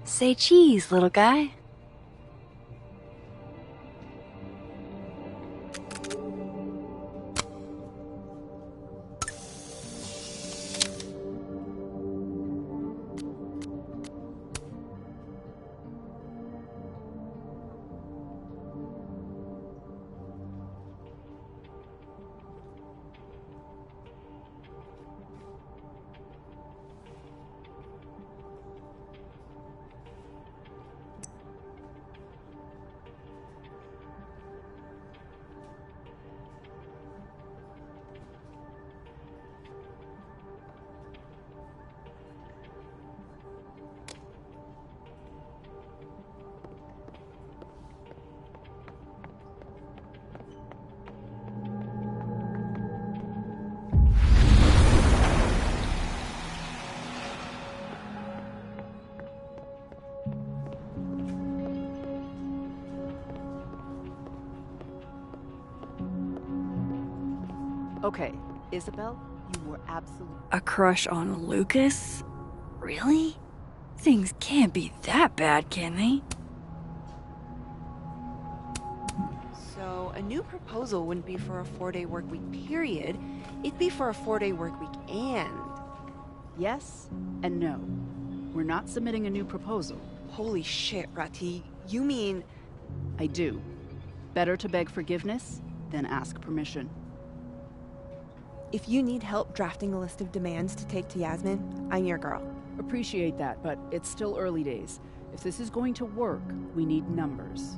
Say cheese, little guy. Okay, Isabel, you were absolutely... A crush on Lucas? Really? Things can't be that bad, can they? So, a new proposal wouldn't be for a 4-day work week period. It'd be for a 4-day work week and... Yes and no. We're not submitting a new proposal. Holy shit, Rati. You mean... I do. Better to beg forgiveness than ask permission. If you need help drafting a list of demands to take to Yasmin, I'm your girl. Appreciate that, but it's still early days. If this is going to work, we need numbers.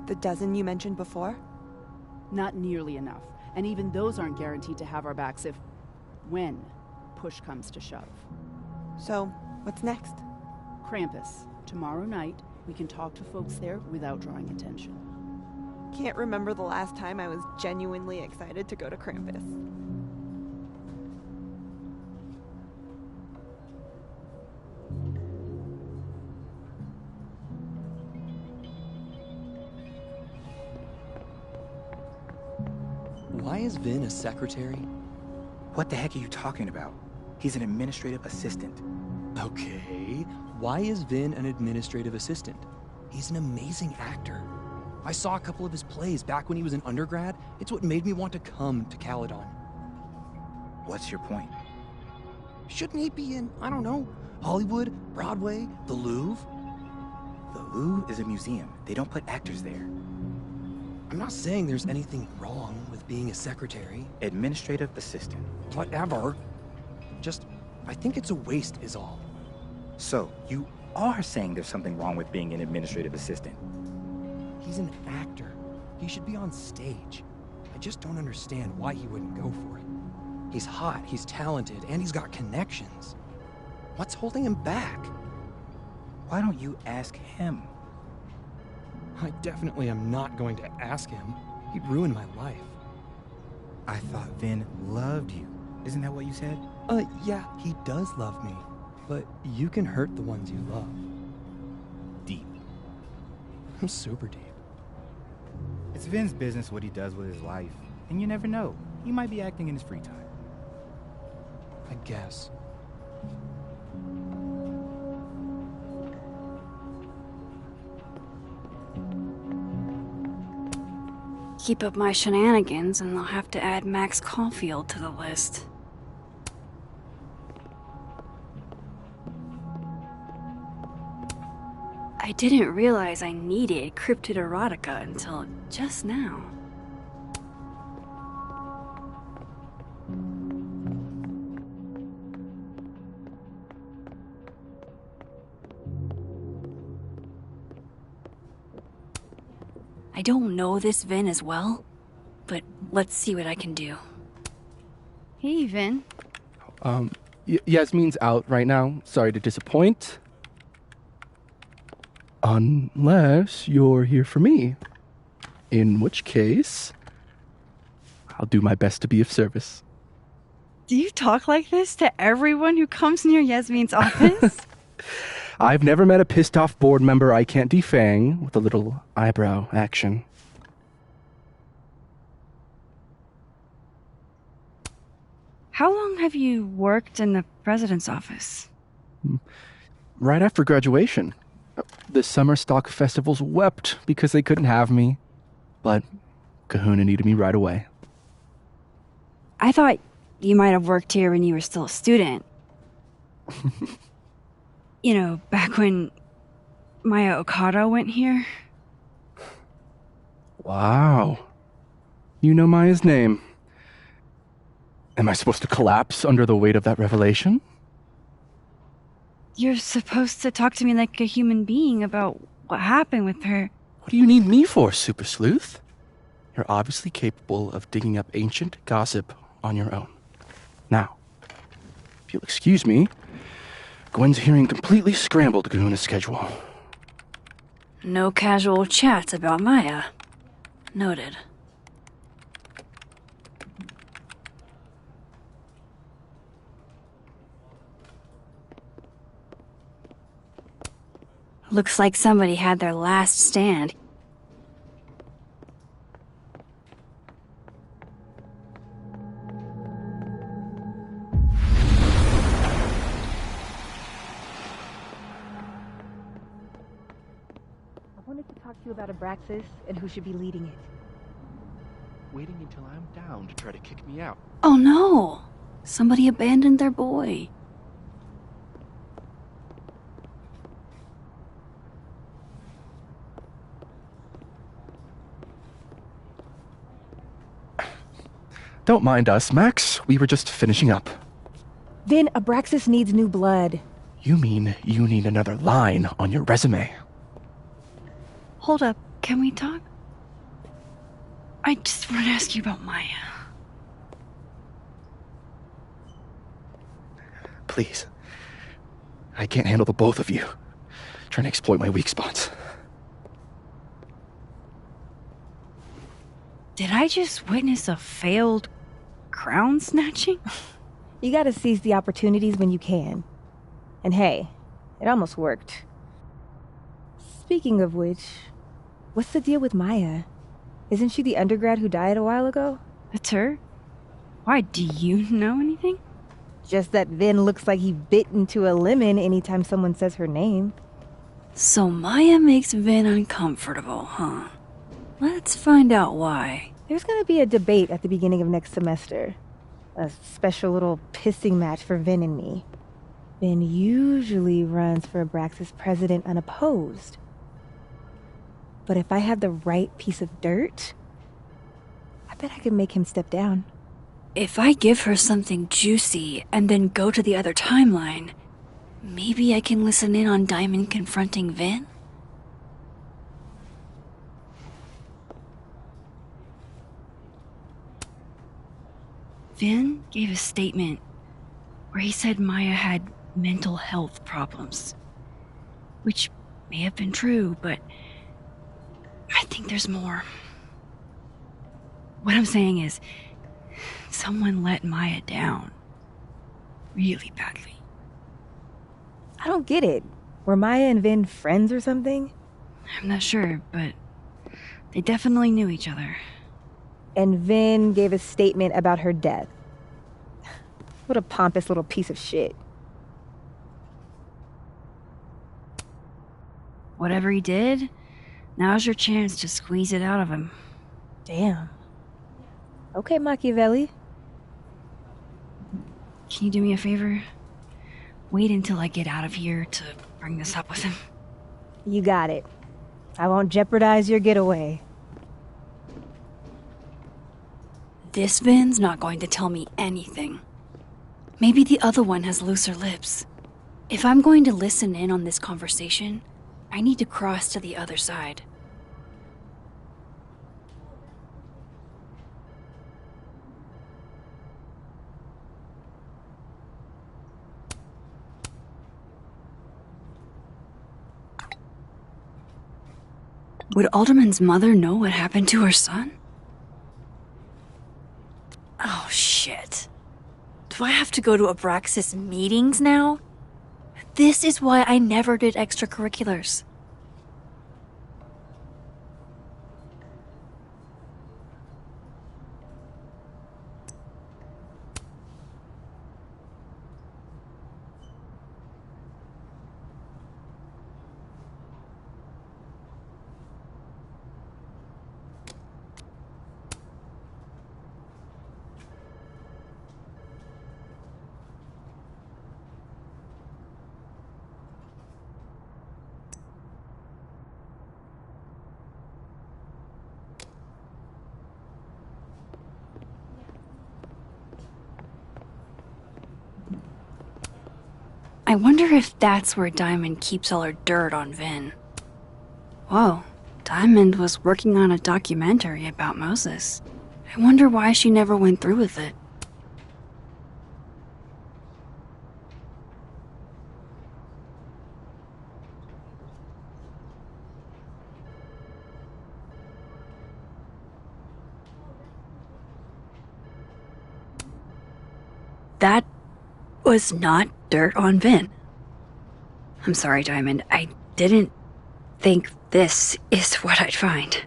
The dozen you mentioned before? Not nearly enough. And even those aren't guaranteed to have our backs when push comes to shove. So, what's next? Krampus. Tomorrow night, we can talk to folks there without drawing attention. Can't remember the last time I was genuinely excited to go to Krampus. Why is Vin a secretary? What the heck are you talking about? He's an administrative assistant. Okay, why is Vin an administrative assistant? He's an amazing actor. I saw a couple of his plays back when he was an undergrad. It's what made me want to come to Caledon. What's your point? Shouldn't he be in, I don't know, Hollywood, Broadway, the Louvre? The Louvre is a museum. They don't put actors there. I'm not saying there's anything wrong with being a secretary. Administrative assistant. Whatever. Just, I think it's a waste is all. So, you are saying there's something wrong with being an administrative assistant? He's an actor. He should be on stage. I just don't understand why he wouldn't go for it. He's hot, he's talented, and he's got connections. What's holding him back? Why don't you ask him? I definitely am not going to ask him. He'd ruin my life. I thought Vin loved you. Isn't that what you said? Yeah, he does love me. But you can hurt the ones you love. Deep. Super deep. It's Vin's business what he does with his life, and you never know. He might be acting in his free time. I guess. Keep up my shenanigans, and I'll have to add Max Caulfield to the list. I didn't realize I needed cryptid erotica until just now. I don't know this Vin as well, but let's see what I can do. Hey, Vin. Yasmin's out right now. Sorry to disappoint. Unless you're here for me. In which case, I'll do my best to be of service. Do you talk like this to everyone who comes near Yasmin's office? I've never met a pissed off board member I can't defang with a little eyebrow action. How long have you worked in the president's office? Right after graduation. The summer stock festivals wept because they couldn't have me. But Kahuna needed me right away. I thought you might have worked here when you were still a student. You know, back when Maya Okada went here. Wow. You know Maya's name. Am I supposed to collapse under the weight of that revelation? You're supposed to talk to me like a human being about what happened with her. What do you need me for, Super Sleuth? You're obviously capable of digging up ancient gossip on your own. Now, if you'll excuse me, Gwen's hearing completely scrambled Kahuna's schedule. No casual chats about Maya. Noted. Looks like somebody had their last stand. I wanted to talk to you about Abraxas and who should be leading it. Waiting until I'm down to try to kick me out. Oh no! Somebody abandoned their boy. Don't mind us, Max. We were just finishing up. Vin, Abraxas needs new blood. You mean you need another line on your resume? Hold up, can we talk? I just want to ask you about Maya. Please. I can't handle the both of you. Trying to exploit my weak spots. Did I just witness a failed crown snatching? You gotta seize the opportunities when you can. And hey, it almost worked. Speaking of which, what's the deal with Maya? Isn't she the undergrad who died a while ago? That's her? Why, do you know anything? Just that Vin looks like he bit into a lemon anytime someone says her name. So Maya makes Vin uncomfortable, huh? Let's find out why. There's gonna be a debate at the beginning of next semester. A special little pissing match for Vin and me. Vin usually runs for Abraxas president unopposed. But if I have the right piece of dirt, I bet I could make him step down. If I give her something juicy and then go to the other timeline, maybe I can listen in on Diamond confronting Vin? Vin gave a statement where he said Maya had mental health problems. Which may have been true, but I think there's more. What I'm saying is, someone let Maya down. Really badly. I don't get it. Were Maya and Vin friends or something? I'm not sure, but They definitely knew each other. And Vin gave a statement about her death. What a pompous little piece of shit. Whatever he did, now's your chance to squeeze it out of him. Damn. Okay, Machiavelli. Can you do me a favor? Wait until I get out of here to bring this up with him. You got it. I won't jeopardize your getaway. This Vin's not going to tell me anything. Maybe the other one has looser lips. If I'm going to listen in on this conversation, I need to cross to the other side. Would Alderman's mother know what happened to her son? Oh, shit. Do I have to go to Abraxas meetings now? This is why I never did extracurriculars. I wonder if that's where Diamond keeps all her dirt on Vin. Whoa, Diamond was working on a documentary about Moses. I wonder why she never went through with it. That was not dirt on Vin. I'm sorry, Diamond. I didn't think this is what I'd find.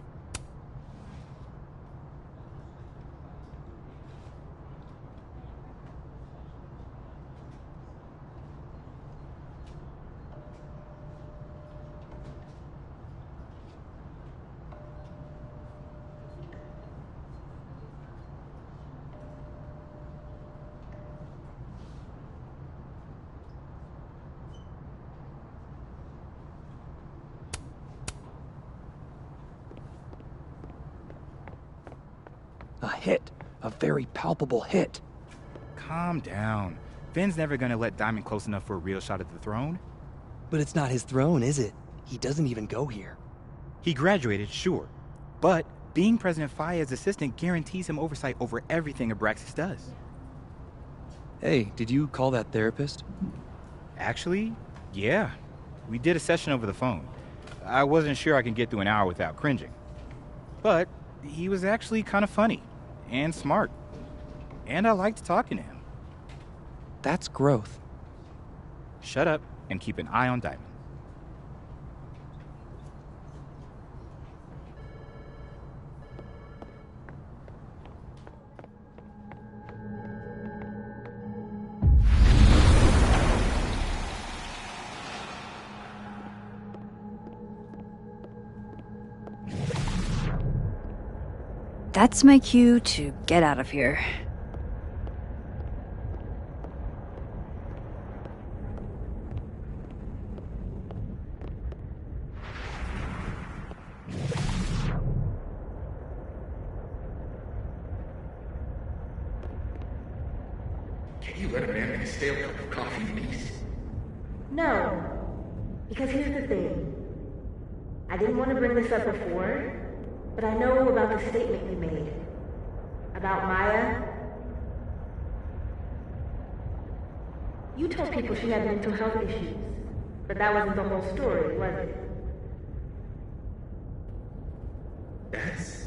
A hit. A very palpable hit. Calm down. Vin's never gonna let Diamond close enough for a real shot at the throne. But it's not his throne, is it? He doesn't even go here. He graduated, sure. But being President Fayyad's assistant guarantees him oversight over everything Abraxas does. Hey, did you call that therapist? Actually, yeah. We did a session over the phone. I wasn't sure I could get through an hour without cringing. But he was actually kind of funny and smart. And I liked talking to him. That's growth. Shut up and keep an eye on Diamond. That's my cue to get out of here. Can you let a man make a stale cup of coffee in peace? No. Because here's the thing. I didn't want to bring this up before, but I know about the statement you made. About Maya. You told people she had mental health issues, but that wasn't the whole story, was it? That's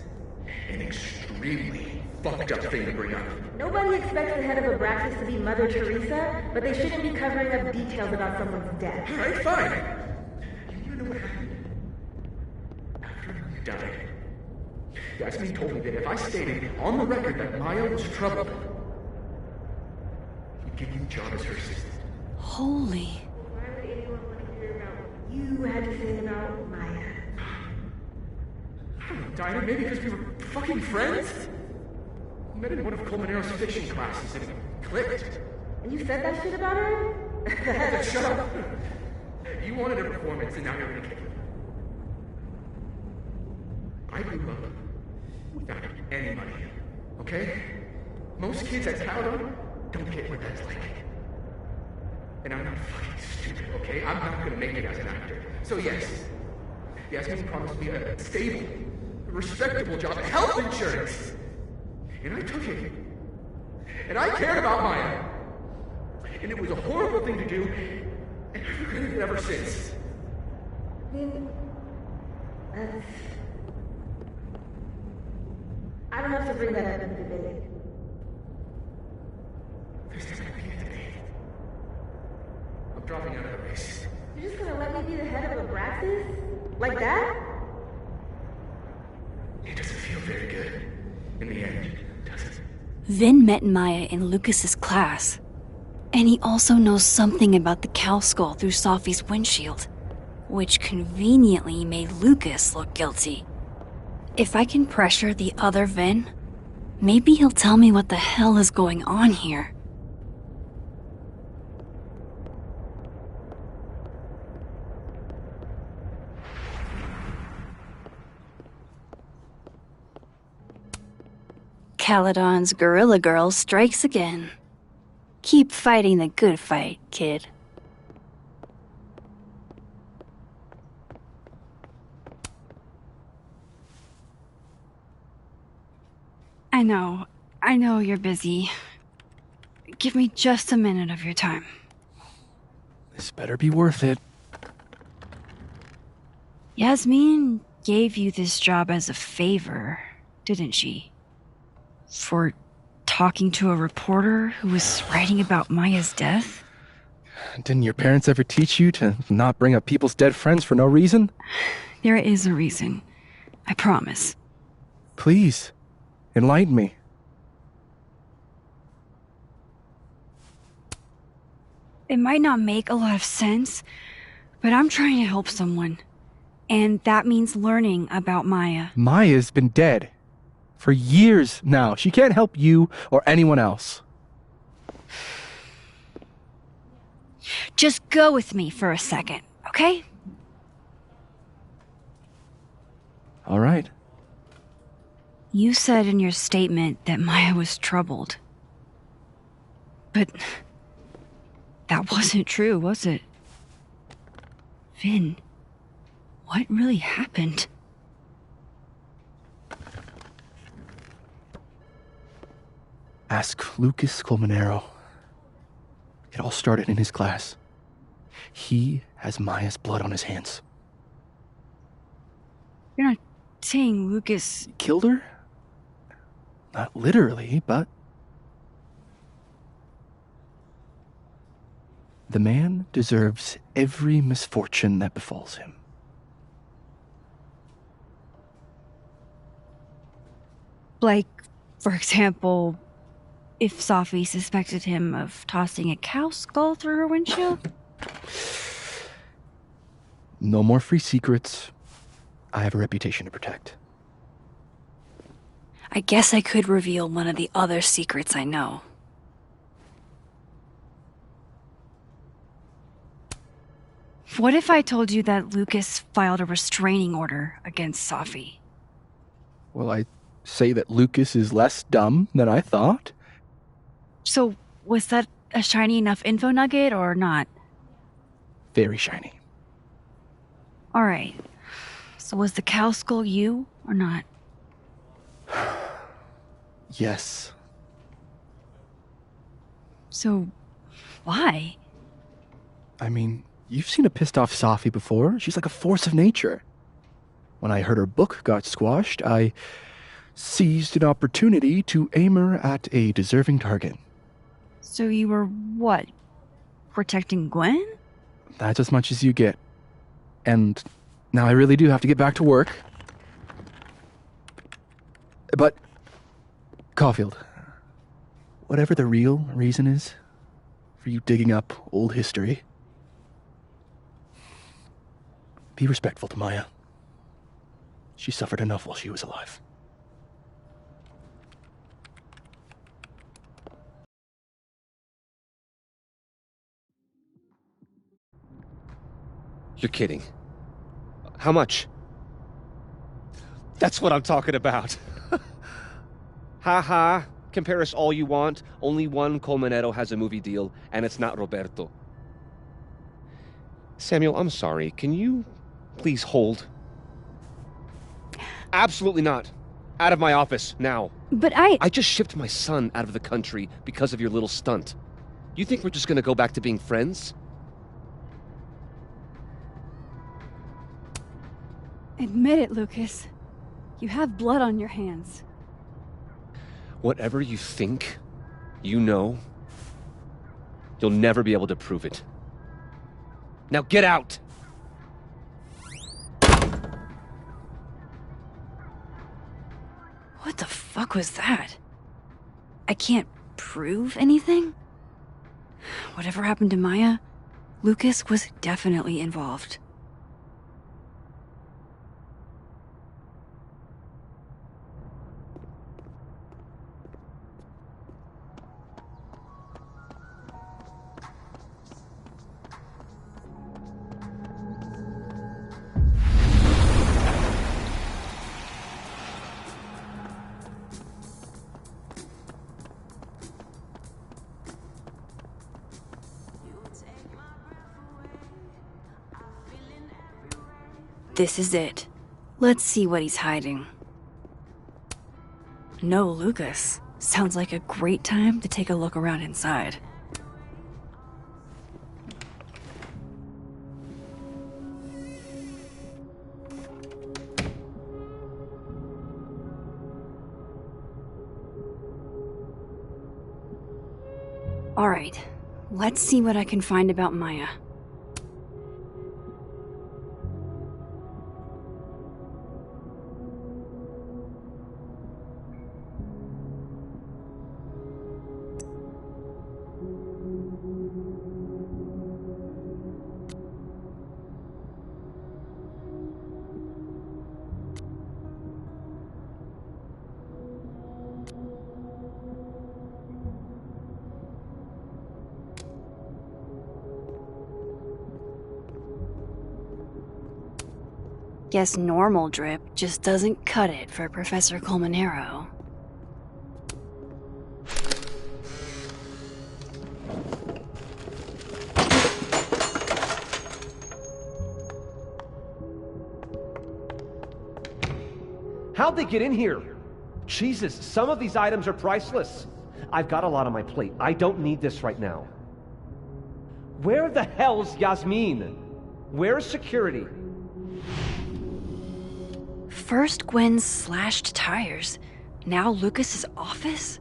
an extremely fucked up thing to bring up. Nobody expects the head of Abraxas to be Mother Teresa, but they shouldn't be covering up details about someone's death. Alright, fine. You know what happened? After Maya died, Yasmin told me that if I stated on the record that Maya was troubled, he'd give me a job as her assistant. Holy. Why would anyone want to hear about what you had to say about Maya? I don't know, Dinah, maybe because we were fucking friends? We met in one of Colmenaro's fiction classes and it clicked. And you said that shit about her? Shut up! You wanted a performance and now you're gonna get it. I grew up without any money, okay? Most kids at Caledon don't get what that's like. And I'm not fucking stupid, okay? I'm not gonna make it as an actor. So yes, Yasmin promised me a stable, respectable job, health insurance. And I took it. And I cared about Maya. And it was a horrible thing to do, and I've regretted it ever since. I don't have to bring that up in the debate. There's never gonna be a debate. I'm dropping out of the race. You're just gonna let me be the head of Abraxas? Like that? It doesn't feel very good. In the end, does it? Vin met Maya in Lucas's class. And he also knows something about the cow skull through Sophie's windshield, which conveniently made Lucas look guilty. If I can pressure the other Vin, maybe he'll tell me what the hell is going on here. Caledon's Gorilla Girl strikes again. Keep fighting the good fight, kid. I know you're busy. Give me just a minute of your time. This better be worth it. Yasmin gave you this job as a favor, didn't she? For talking to a reporter who was writing about Maya's death? Didn't your parents ever teach you to not bring up people's dead friends for no reason? There is a reason. I promise. Please, enlighten me. It might not make a lot of sense, but I'm trying to help someone. And that means learning about Maya. Maya's been dead for years now. She can't help you or anyone else. Just go with me for a second, okay? All right. You said in your statement that Maya was troubled. But that wasn't true, was it? Vin, what really happened? Ask Lucas Colmenero. It all started in his class. He has Maya's blood on his hands. You're not saying Lucas killed her? Not literally, but... The man deserves every misfortune that befalls him. Like, for example, if Sophie suspected him of tossing a cow skull through her windshield? No more free secrets. I have a reputation to protect. I guess I could reveal one of the other secrets I know. What if I told you that Lucas filed a restraining order against Sophie? Well, I say that Lucas is less dumb than I thought. So, was that a shiny enough info nugget or not? Very shiny. Alright. So was the cow skull you or not? Yes. So, why? I mean, you've seen a pissed off Sophie before. She's like a force of nature. When I heard her book got squashed, I seized an opportunity to aim her at a deserving target. So you were what? Protecting Gwen? That's as much as you get. And now I really do have to get back to work. But, Caulfield, whatever the real reason is for you digging up old history, be respectful to Maya. She suffered enough while she was alive. You're kidding. How much? That's what I'm talking about. Ha ha. Compare us all you want. Only one Colmenero has a movie deal, and it's not Roberto. Samuel, I'm sorry. Can you please hold? Absolutely not. Out of my office, now. But I just shipped my son out of the country because of your little stunt. You think we're just gonna go back to being friends? Admit it, Lucas. You have blood on your hands. Whatever you think, you know, you'll never be able to prove it. Now get out! What the fuck was that? I can't prove anything? Whatever happened to Maya, Lucas was definitely involved. This is it. Let's see what he's hiding. No, Lucas. Sounds like a great time to take a look around inside. Alright, let's see what I can find about Maya. Guess normal drip just doesn't cut it for Professor Colmenero. How'd they get in here? Jesus, some of these items are priceless. I've got a lot on my plate. I don't need this right now. Where the hell's Yasmin? Where's security? First Gwen's slashed tires, now Lucas's office?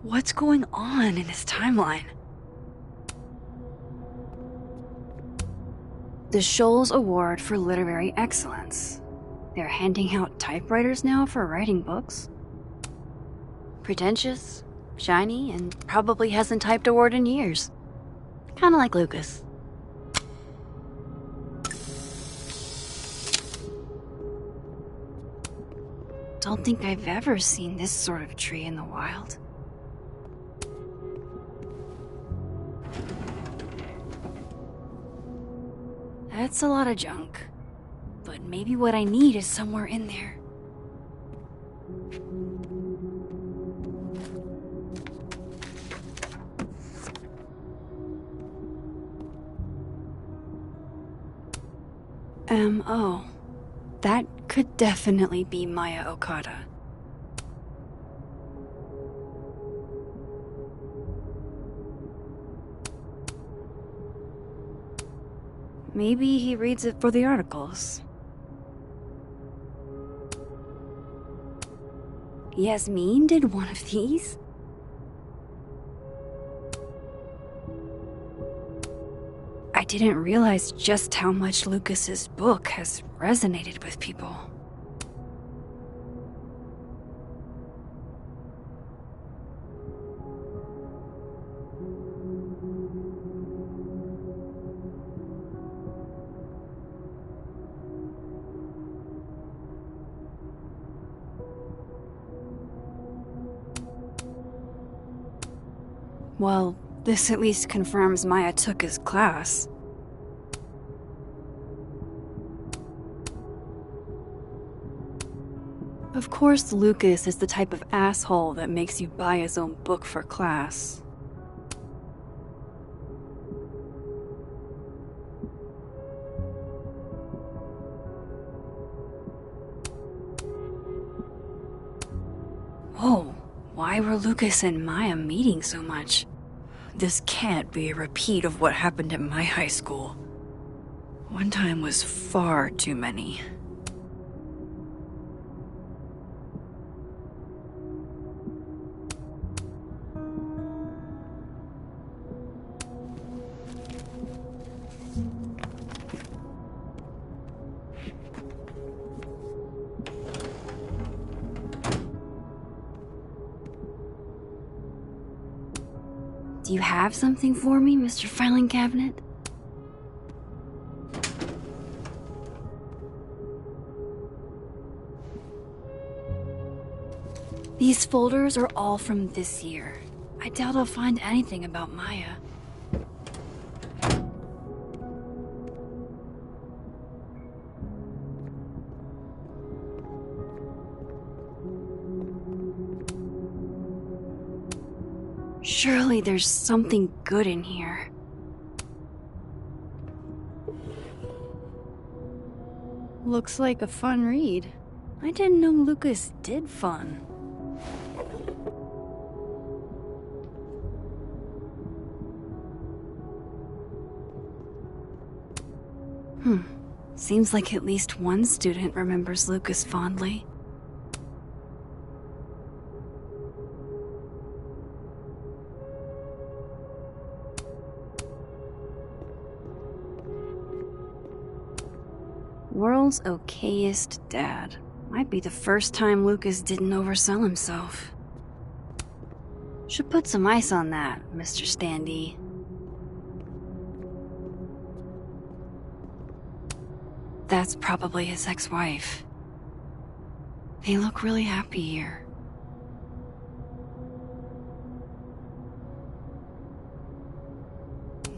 What's going on in his timeline? The Scholes Award for Literary Excellence. They're handing out typewriters now for writing books. Pretentious, shiny, and probably hasn't typed a word in years. Kinda like Lucas. Don't think I've ever seen this sort of tree in the wild. That's a lot of junk. But maybe what I need is somewhere in there. M.O. That could definitely be Maya Okada. Maybe he reads it for the articles. Yasmin did one of these? I didn't realize just how much Lucas's book has resonated with people. Well, this at least confirms Maya took his class. Of course, Lucas is the type of asshole that makes you buy his own book for class. Whoa, why were Lucas and Maya meeting so much? This can't be a repeat of what happened at my high school. One time was far too many. Do you have something for me, Mr. Filing Cabinet? These folders are all from this year. I doubt I'll find anything about Maya. Surely there's something good in here. Looks like a fun read. I didn't know Lucas did fun. Seems like at least one student remembers Lucas fondly. World's okayest dad. Might be the first time Lucas didn't oversell himself. Should put some ice on that, Mr. Standy. That's probably his ex-wife. They look really happy here.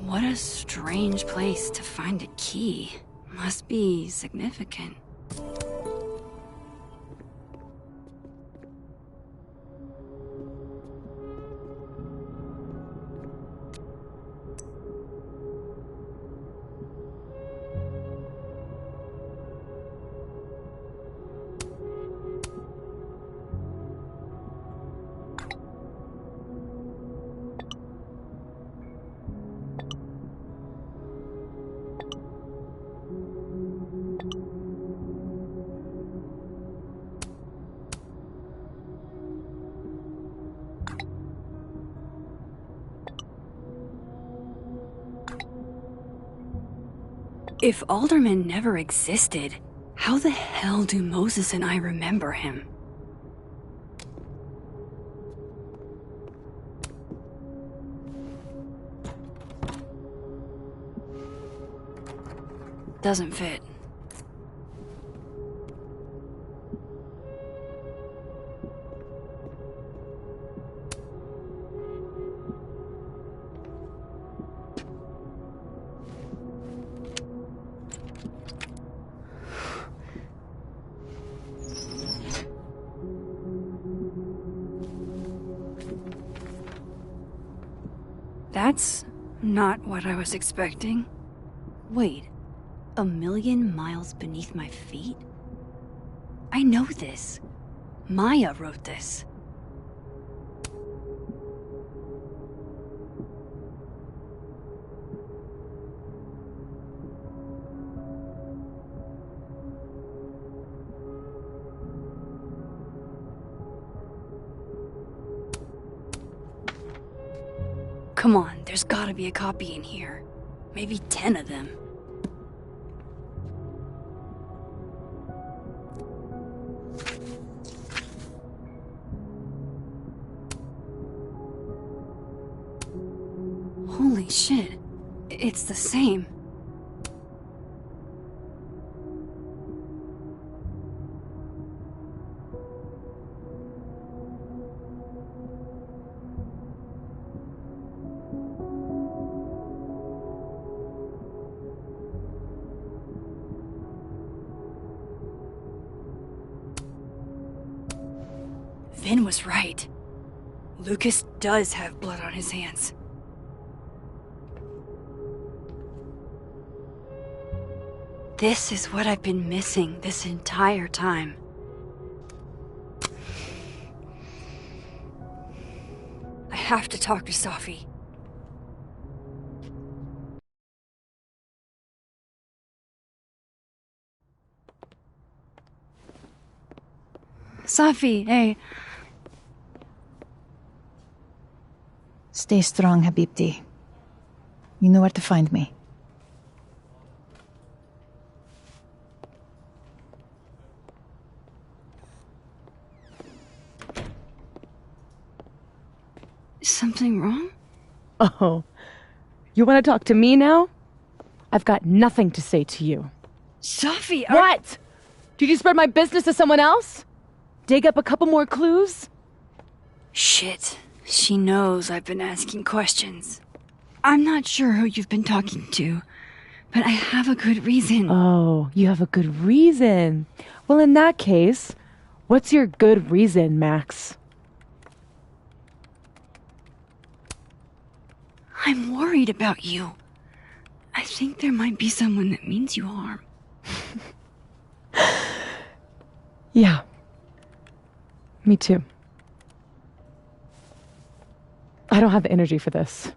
What a strange place to find a key. Must be significant. If Alderman never existed, how the hell do Moses and I remember him? Doesn't fit. That's not what I was expecting. Wait, 1,000,000 miles beneath my feet? I know this. Maya wrote this. Come on, there's gotta be a copy in here. Maybe 10 of them. Holy shit, it's the same. Vin was right. Lucas does have blood on his hands. This is what I've been missing this entire time. I have to talk to Safi. Safi, hey. Stay strong, Habibti. You know where to find me. Is something wrong? Oh, you want to talk to me now? I've got nothing to say to you. Safi, What? Did you spread my business to someone else? Dig up a couple more clues? Shit. She knows I've been asking questions. I'm not sure who you've been talking to, but I have a good reason. Oh, you have a good reason. Well, in that case, what's your good reason, Max? I'm worried about you. I think there might be someone that means you harm. Yeah. Me too. I don't have the energy for this.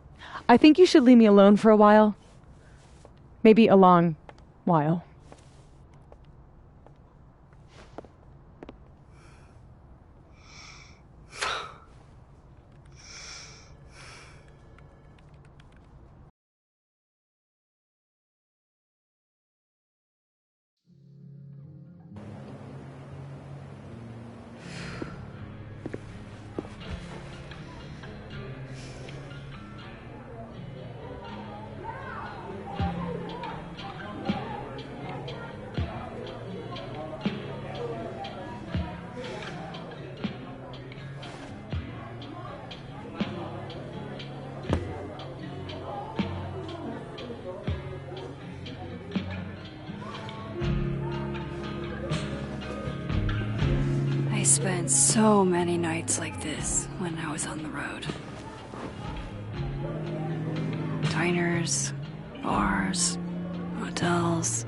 I think you should leave me alone for a while. Maybe a long while. I spent so many nights like this when I was on the road. Diners, bars, hotels.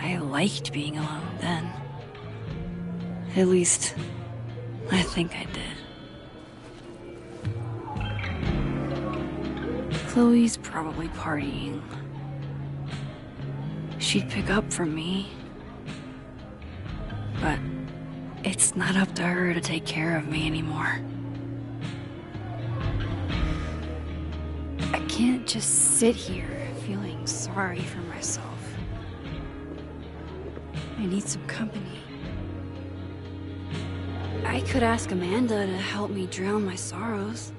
I liked being alone then. At least, I think I did. Chloe's probably partying. She'd pick up from me. But it's not up to her to take care of me anymore. I can't just sit here feeling sorry for myself. I need some company. I could ask Amanda to help me drown my sorrows.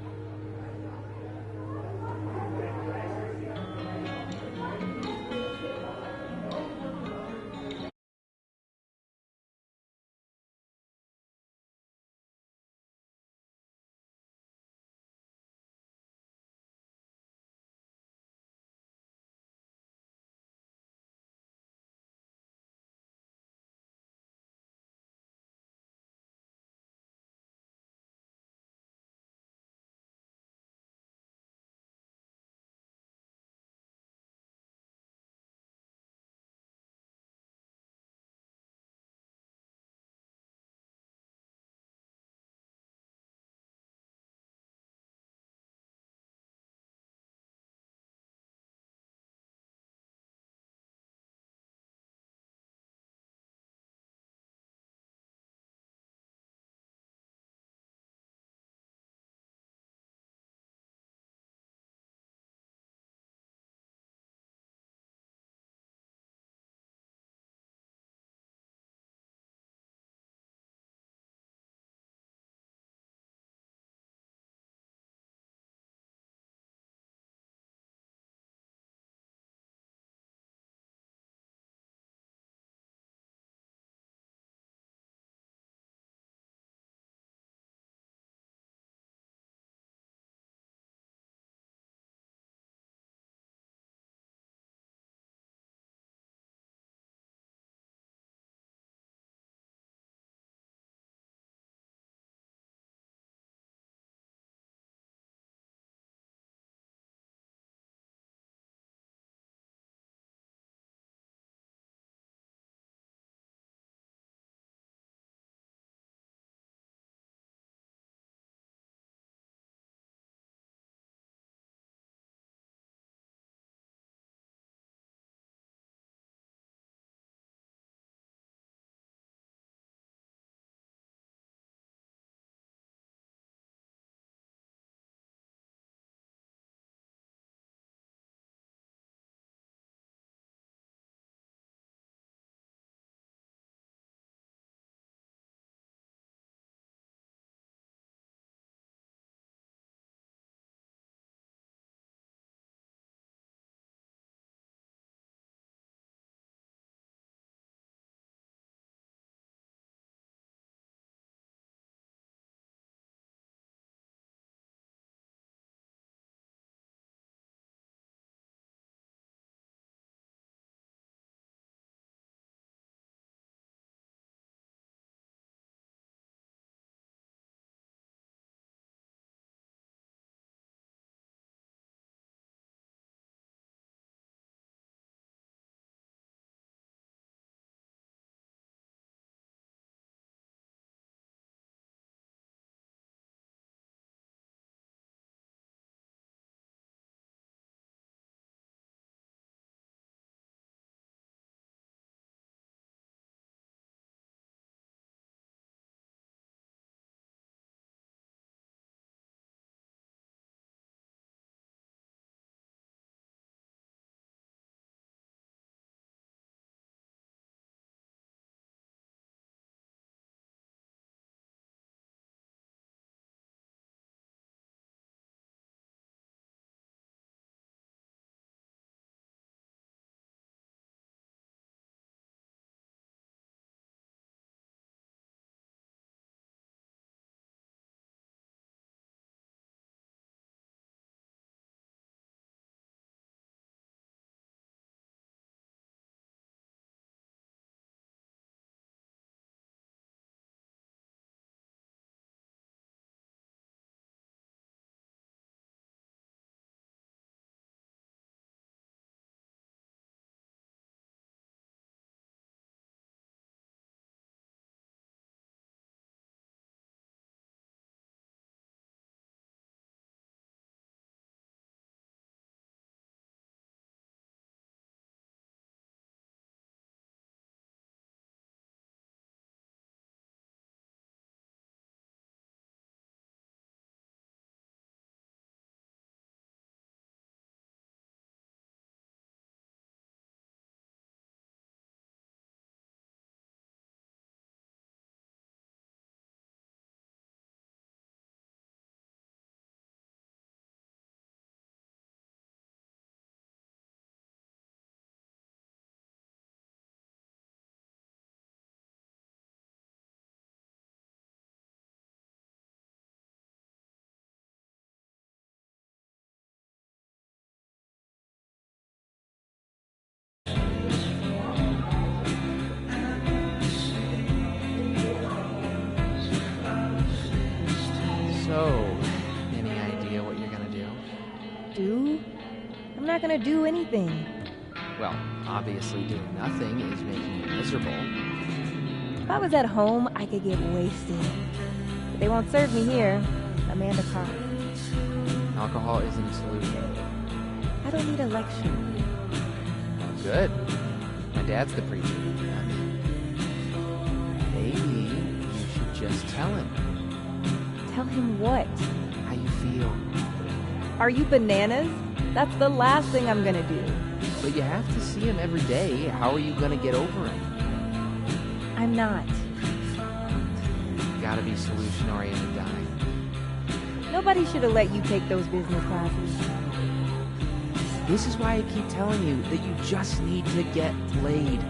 too. I'm not gonna do anything. Well, obviously doing nothing is making you miserable. If I was at home, I could get wasted. But they won't serve me here. Amanda Carr. Alcohol isn't a solution. I don't need a lecture. Good. My dad's the preacher. I mean, maybe you should just tell him. Tell him what? How you feel. Are you bananas? That's the last thing I'm gonna do. But you have to see him every day. How are you gonna get over him? I'm not. You gotta be solution-oriented, Donnie. Nobody should have let you take those business classes. This is why I keep telling you that you just need to get laid.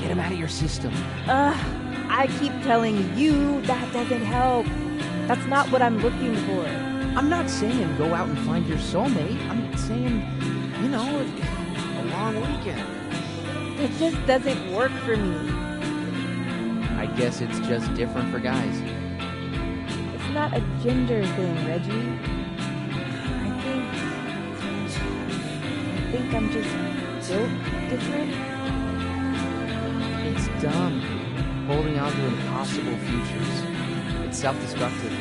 Get him out of your system. I keep telling you that doesn't help. That's not what I'm looking for. I'm not saying go out and find your soulmate. I'm saying, you know, a long weekend. It just doesn't work for me. I guess it's just different for guys. It's not a gender thing, Reggie. I think I'm just built different. It's dumb. Holding on to impossible futures. It's self-destructive.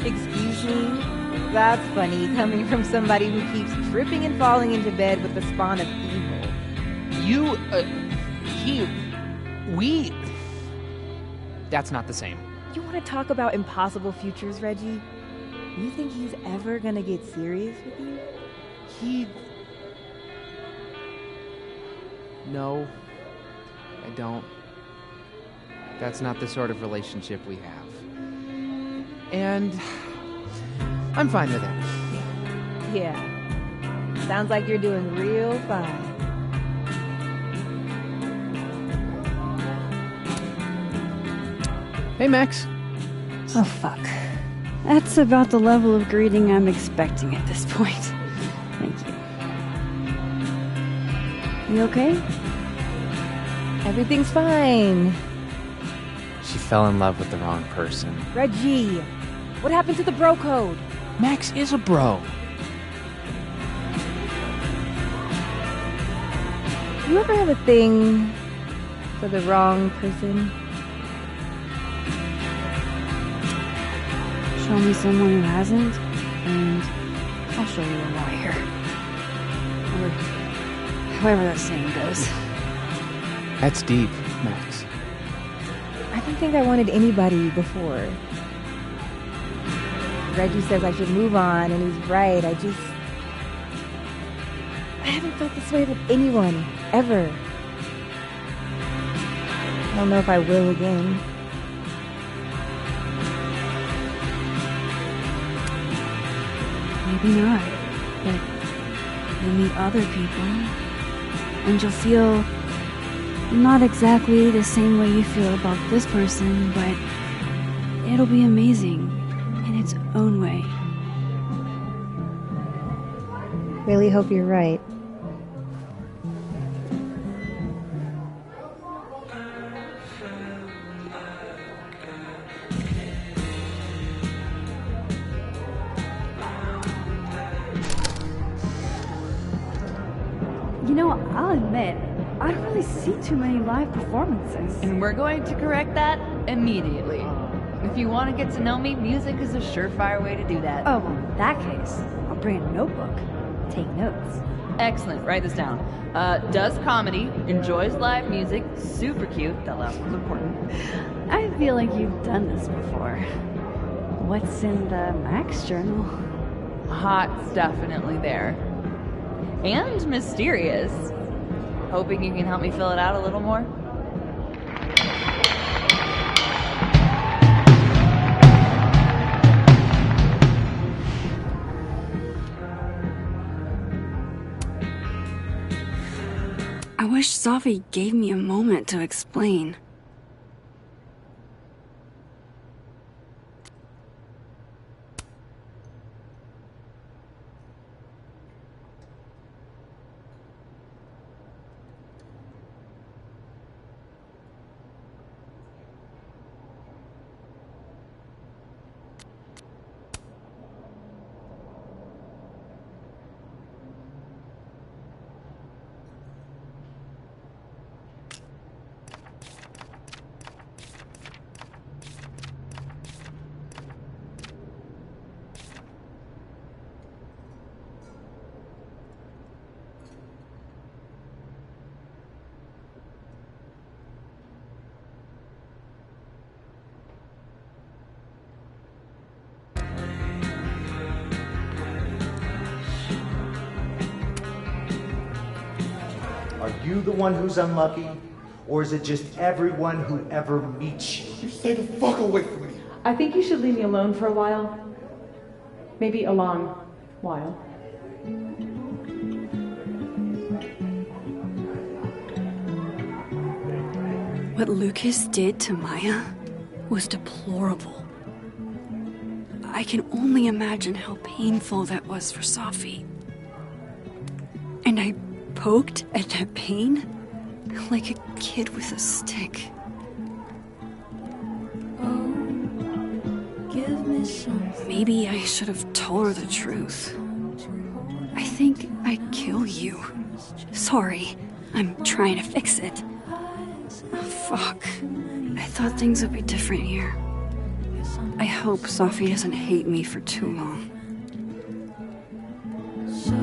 Excuse me? That's funny, coming from somebody who keeps tripping and falling into bed with the spawn of evil. We... That's not the same. You want to talk about impossible futures, Reggie? You think he's ever gonna get serious with you? No, I don't. That's not the sort of relationship we have. And I'm fine with it. Yeah. Sounds like you're doing real fine. Hey, Max. Oh, fuck. That's about the level of greeting I'm expecting at this point. Thank you. You okay? Everything's fine. She fell in love with the wrong person. Reggie, what happened to the bro code? Max is a bro. You ever have a thing for the wrong person? Show me someone who hasn't, and I'll show you a liar. Or however that saying goes. That's deep, Max. I don't think I wanted anybody before. Reggie says I should move on, and he's right. I haven't felt this way with anyone, ever. I don't know if I will again. Maybe not, but you'll meet other people, and you'll feel not exactly the same way you feel about this person, but it'll be amazing in its own way. Really hope you're right. You know, I'll admit, I don't really see too many live performances. And we're going to correct that immediately. If you want to get to know me, music is a surefire way to do that. Oh, well, in that case, I'll bring a notebook. Take notes. Excellent, write this down. Does comedy, enjoys live music, super cute, that last one's important. I feel like you've done this before. What's in the Max journal? Hot's definitely there. And mysterious. Hoping you can help me fill it out a little more. I wish Safi gave me a moment to explain. Are you the one who's unlucky? Or is it just everyone who ever meets you? Stay the fuck away from me. I think you should leave me alone for a while. Maybe a long while. What Lucas did to Maya was deplorable. I can only imagine how painful that was for Safi. And I poked at that pain like a kid with a stick. Oh, give me something. Maybe I should have told her the truth. I think I'd kill you. Sorry, I'm trying to fix it. Fuck. I thought things would be different here. I hope Safi doesn't hate me for too long. So,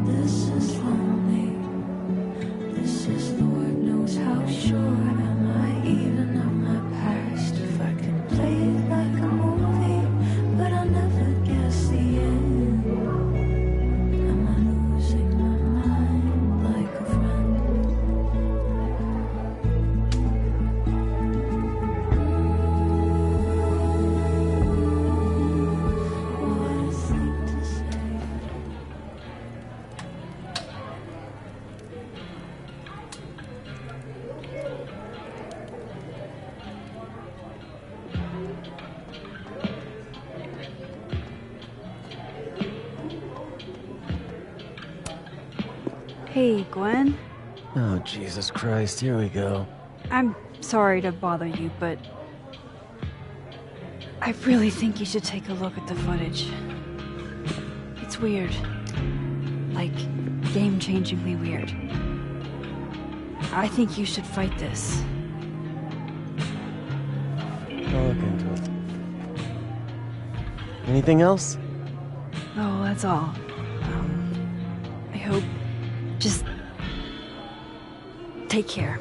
this is lonely. This is Lord knows how sure am I even of my past. If I can play it like a movie, but I never guess the end. Am I losing my mind like a friend? Hey, Gwen. Oh, Jesus Christ, here we go. I'm sorry to bother you, but I really think you should take a look at the footage. It's weird. Like, game-changingly weird. I think you should fight this. I'll look into it. Anything else? Oh, that's all. I hope... Just... take care.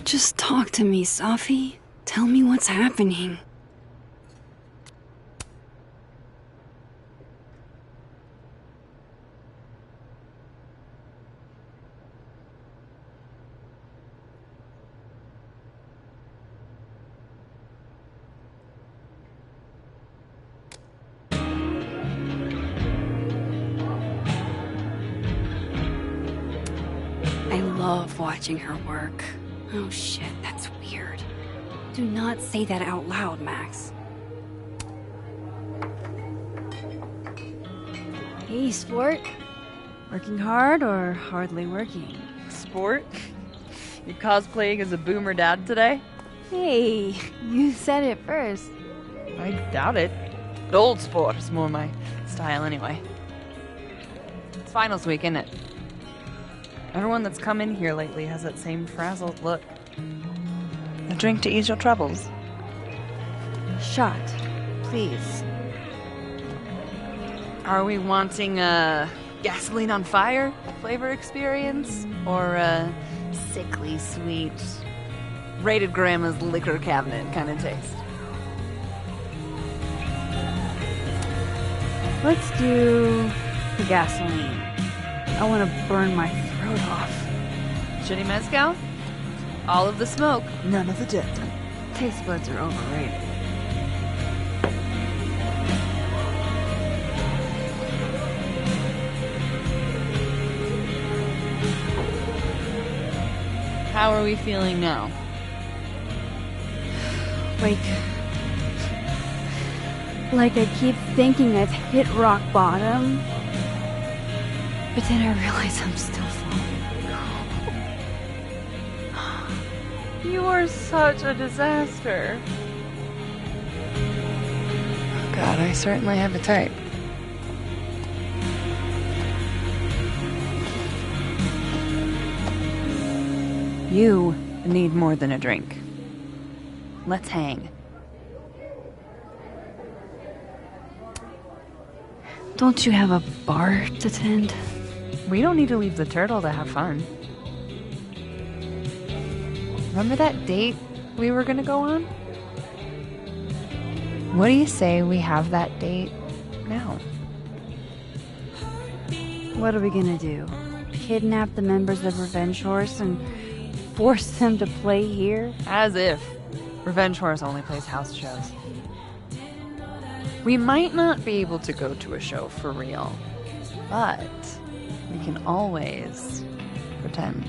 Just talk to me, Safi. Tell me what's happening. I love watching her work. Oh shit, that's weird. Do not say that out loud, Max. Hey, sport. Working hard or hardly working? Sport? You cosplaying as a boomer dad today? Hey, you said it first. I doubt it. Old sport is more my style anyway. It's finals week, isn't it? Everyone that's come in here lately has that same frazzled look. A drink to ease your troubles. Shot, please. Are we wanting a gasoline on fire flavor experience? Or a sickly sweet, rated grandma's liquor cabinet kind of taste? Let's do the gasoline. I want to burn my throat off. Shitty mezcal? All of the smoke, none of the dip. Taste buds are overrated. How are we feeling now? Like I keep thinking I've hit rock bottom, but then I realize I'm still falling. You are such a disaster. Oh God, I certainly have a type. You need more than a drink. Let's hang. Don't you have a bar to tend? We don't need to leave the turtle to have fun. Remember that date we were gonna go on? What do you say we have that date now? What are we gonna do? Kidnap the members of Revenge Horse and force them to play here? As if. Revenge Horse only plays house shows. We might not be able to go to a show for real, but we can always pretend.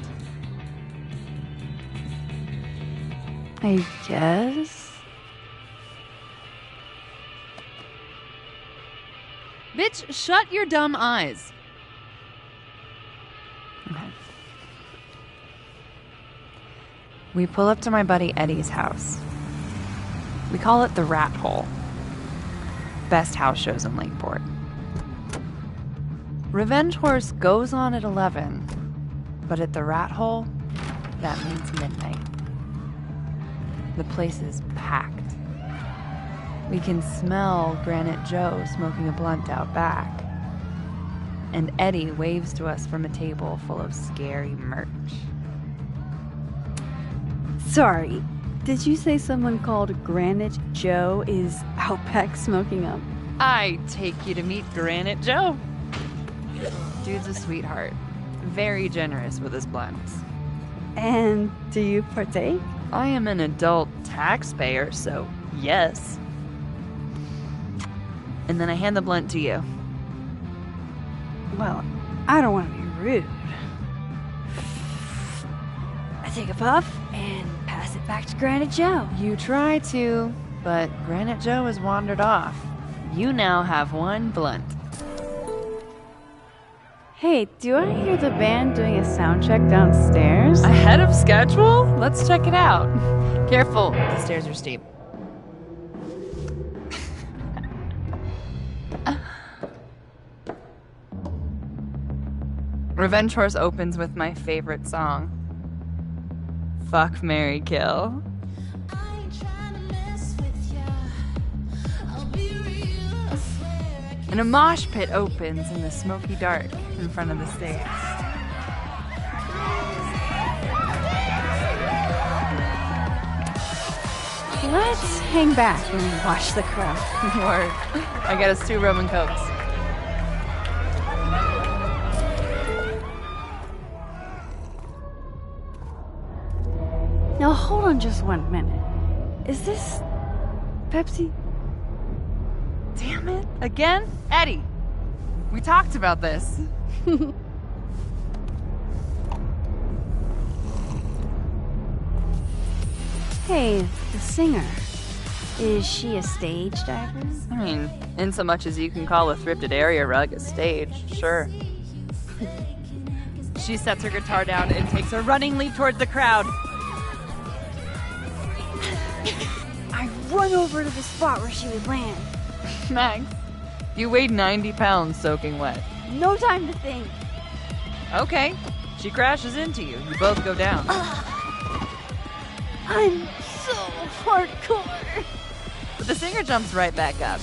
I guess. Bitch, shut your dumb eyes. Okay. We pull up to my buddy Eddie's house. We call it the Rat Hole. Best house shows in Lakeport. Revenge Horse goes on at 11, but at the Rat Hole, that means midnight. The place is packed. We can smell Granite Joe smoking a blunt out back. And Eddie waves to us from a table full of scary merch. Sorry, did you say someone called Granite Joe is out back smoking up? I take you to meet Granite Joe. Dude's a sweetheart. Very generous with his blunts. And do you partake? I am an adult taxpayer, so yes. And then I hand the blunt to you. Well, I don't want to be rude. I take a puff and pass it back to Granite Joe. You try to, but Granite Joe has wandered off. You now have one blunt. Hey, do I hear the band doing a sound check downstairs? Ahead of schedule? Let's check it out. Careful, the stairs are steep. Revenge Horse opens with my favorite song. Fuck, Marry, Kill. And a mosh pit opens in the smoky dark in front of the stage. Let's hang back and watch the crowd. Word. I got us 2 rum and cokes. Now hold on just 1 minute. Is this Pepsi? Damn it. Again? Eddie, we talked about this. Hey, the singer. Is she a stage diver? I mean, in so much as you can call a thrifted area rug a stage, sure. She sets her guitar down and takes a running leap toward the crowd. I run over to the spot where she would land. Max, you weighed 90 pounds soaking wet. No time to think. Okay, she crashes into you. You both go down. I'm so hardcore. But the singer jumps right back up.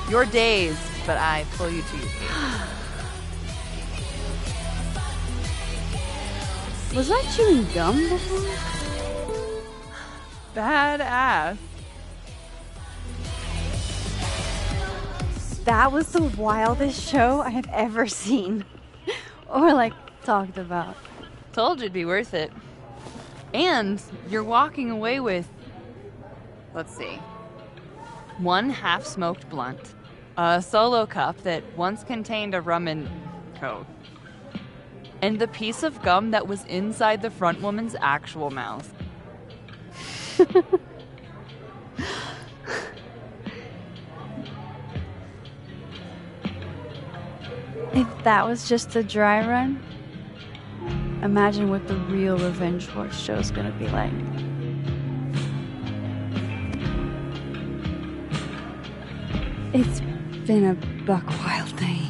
You're dazed, but I pull you to your feet. Was I chewing gum before? Badass. That was the wildest show I have ever seen. Or, like, talked about. Told you it'd be worth it. And you're walking away with, let's see, 1 half-smoked blunt, a solo cup that once contained a rum and coke, and the piece of gum that was inside the front woman's actual mouth. If that was just a dry run, imagine what the real Revenge Horse show's gonna be like. It's been a buck wild thing,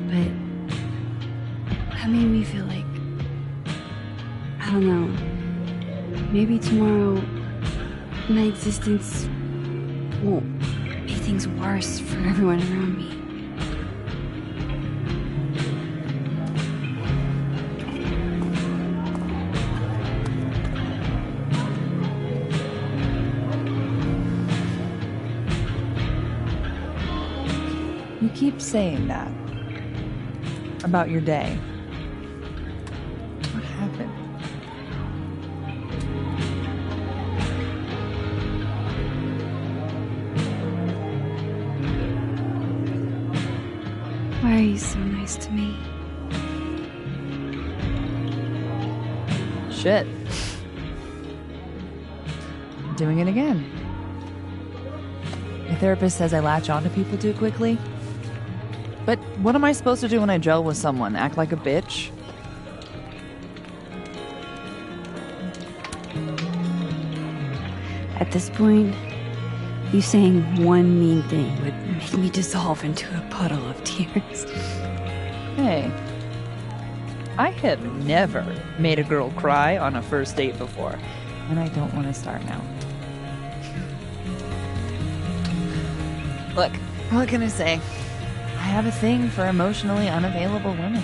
but that made me feel like, I don't know, maybe tomorrow my existence won't make things worse for everyone around me. You keep saying that about your day. What happened? Why are you so nice to me? Shit. I'm doing it again. My therapist says I latch onto people too quickly. But what am I supposed to do when I gel with someone? Act like a bitch? At this point, you saying one mean thing would make me dissolve into a puddle of tears. Hey, I have never made a girl cry on a first date before, and I don't want to start now. Look, what can I say? I have a thing for emotionally unavailable women.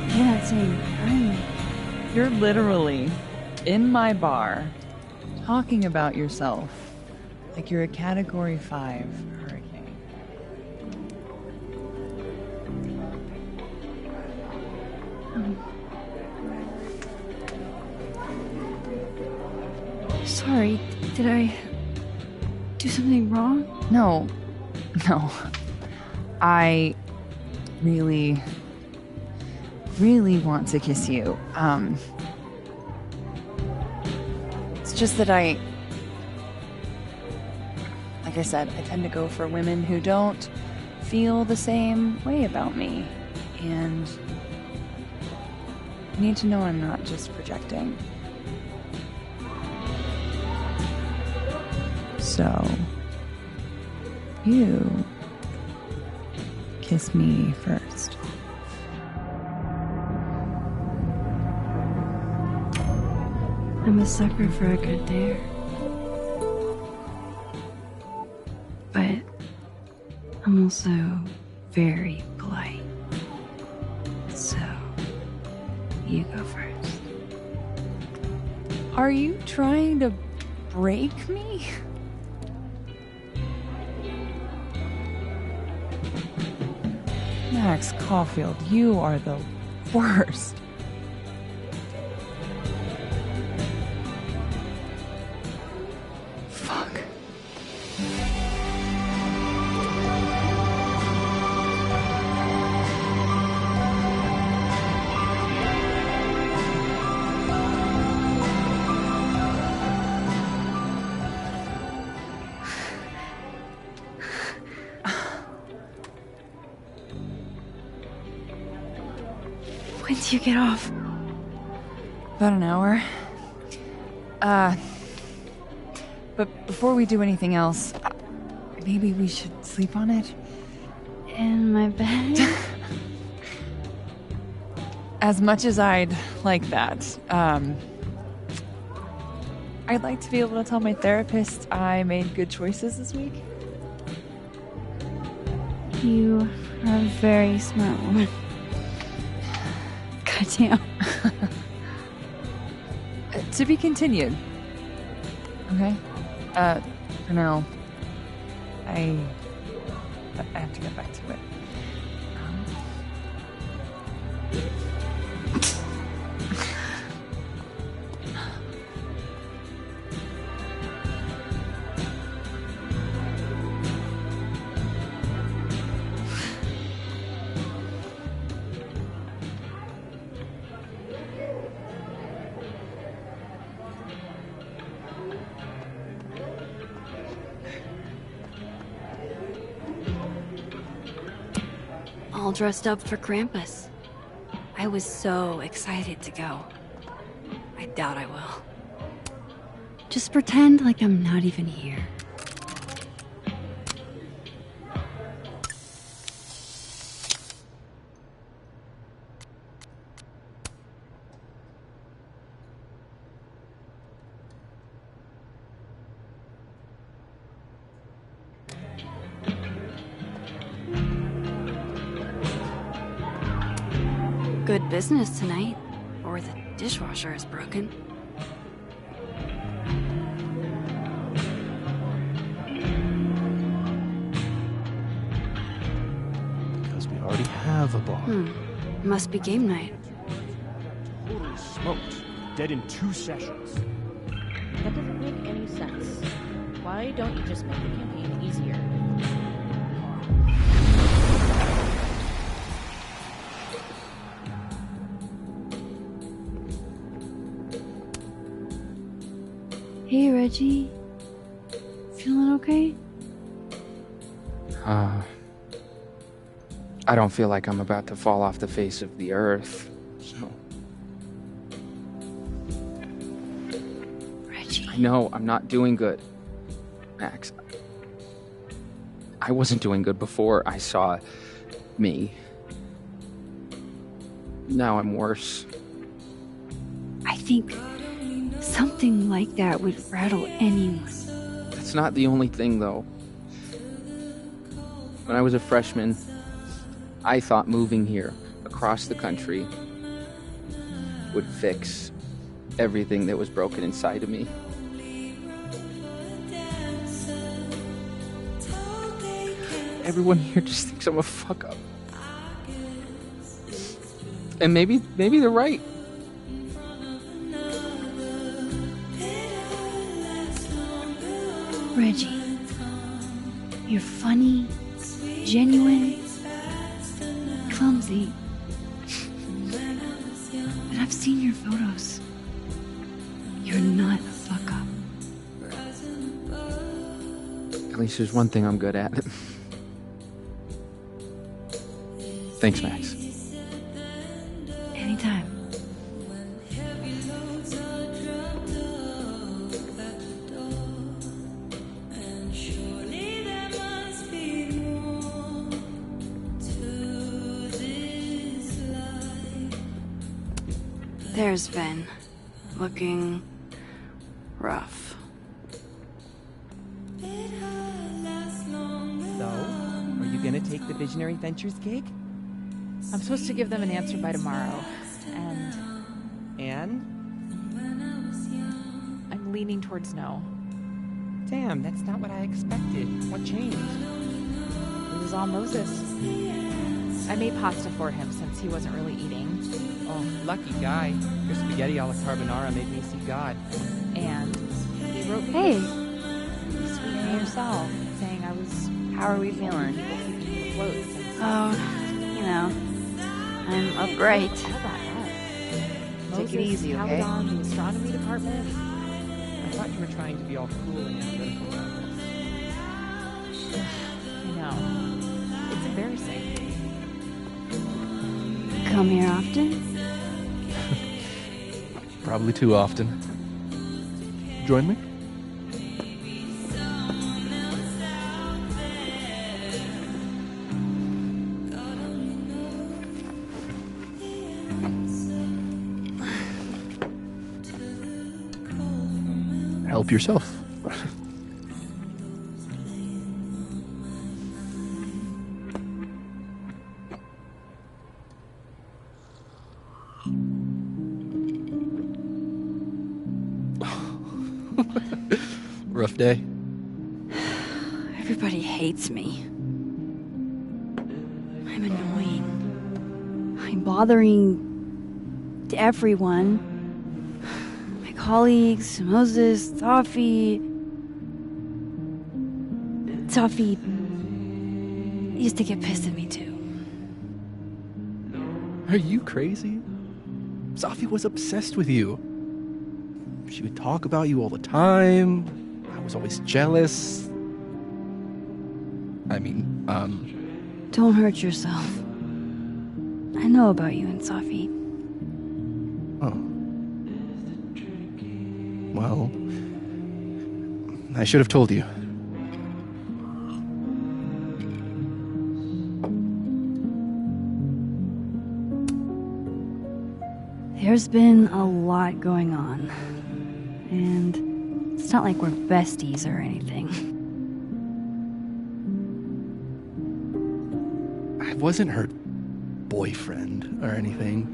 You're not saying I'm... You're literally in my bar talking about yourself like you're a Category 5 hurricane. Sorry, did I do something wrong? No. I really want to kiss you. It's just that like I said, I tend to go for women who don't feel the same way about me. And I need to know I'm not just projecting. So, you kiss me first. I'm a sucker for a good dare. But I'm also very polite. So, you go first. Are you trying to break me? Max Caulfield, you are the worst. Fuck. When do you get off? About an hour. But before we do anything else, maybe we should sleep on it? In my bed? As much as I'd like that, I'd like to be able to tell my therapist I made good choices this week. You are a very smart woman. Goddamn. To be continued. Okay? For now, I have to get back to it. All dressed up for Krampus. I was so excited to go. I doubt I will. Just pretend like I'm not even here. Good business tonight, or the dishwasher is broken. Because we already have a bar. Must be game night. Totally smoked. Dead in 2 sessions. That doesn't make any sense. Why don't you just make the campaign easier? Hey, Reggie. Feeling okay? I don't feel like I'm about to fall off the face of the earth, so. Reggie. I know, I'm not doing good. Max. I wasn't doing good before I saw me. Now I'm worse. I think something like that would rattle anyone. That's not the only thing, though. When I was a freshman, I thought moving here, across the country, would fix everything that was broken inside of me. Everyone here just thinks I'm a fuck up. And maybe they're right. Reggie, you're funny, genuine, clumsy. But I've seen your photos. You're not a fuck up. At least there's one thing I'm good at. Thanks, Max. Anytime. There's Ven, looking rough. So, are you gonna take the Visionary Ventures gig? I'm supposed to give them an answer by tomorrow, And? I'm leaning towards no. Damn, that's not what I expected. What changed? It was all Moses. I made pasta for him since he wasn't really eating. Oh, lucky guy. Your spaghetti alla carbonara made me see God. And he wrote me Hey. this sweet note yourself, saying I was... How are we feeling? People keeping me afloat since... Oh, you know, I'm upright. How about that? Take it easy, okay? Moses on the astronomy department. I thought you were trying to be all cool and analytical about this. I know. It's embarrassing. Come here often? Probably too often. Join me? Help yourself. Rough day. Everybody hates me. I'm annoying. I'm bothering everyone. My colleagues, Moses, Safi. Safi used to get pissed at me too. Are you crazy? Safi was obsessed with you. She would talk about you all the time. I was always jealous. I mean, Don't hurt yourself. I know about you and Safi. Oh. Well, I should have told you. There's been a lot going on. And it's not like we're besties or anything. I wasn't her boyfriend or anything.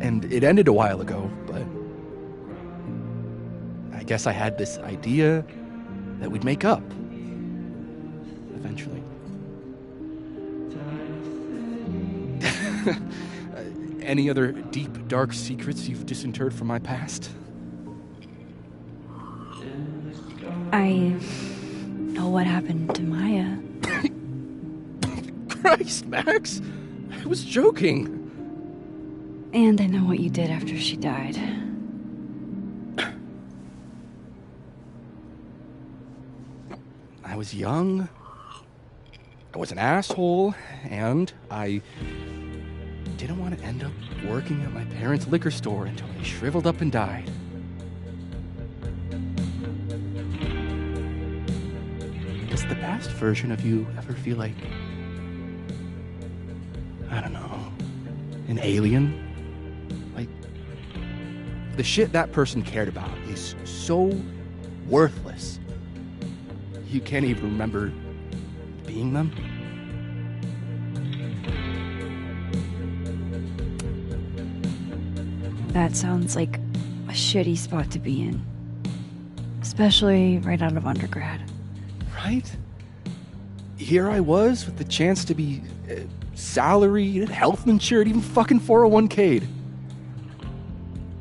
And it ended a while ago, but I guess I had this idea that we'd make up. Eventually. Any other deep, dark secrets you've disinterred from my past? I know what happened to Maya. Christ, Max! I was joking. And I know what you did after she died. I was young. I was an asshole, and I didn't want to end up working at my parents' liquor store until they shriveled up and died. Does the past version of you ever feel like, I don't know, an alien? Like, the shit that person cared about is so worthless. You can't even remember being them? That sounds like a shitty spot to be in. Especially right out of undergrad. Right? Here I was with the chance to be salaried, health insured, even fucking 401k'd.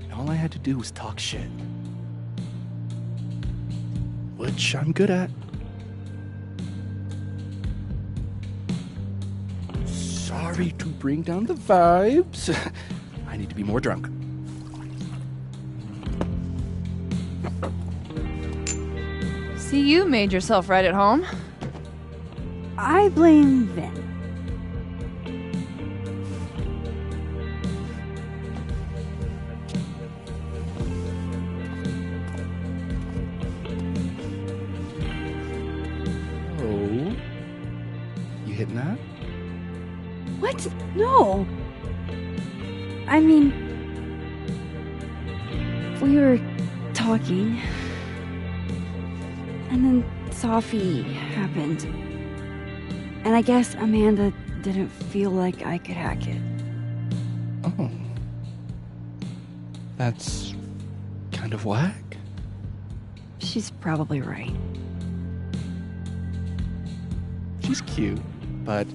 And all I had to do was talk shit. Which I'm good at. Sorry to bring down the vibes. I need to be more drunk. See, you made yourself right at home. I blame Vin. Oh? You hitting that? What? No. I mean, we were talking, and then Sophie happened. And I guess Amanda didn't feel like I could hack it. Oh. That's kind of whack. She's probably right. She's cute, but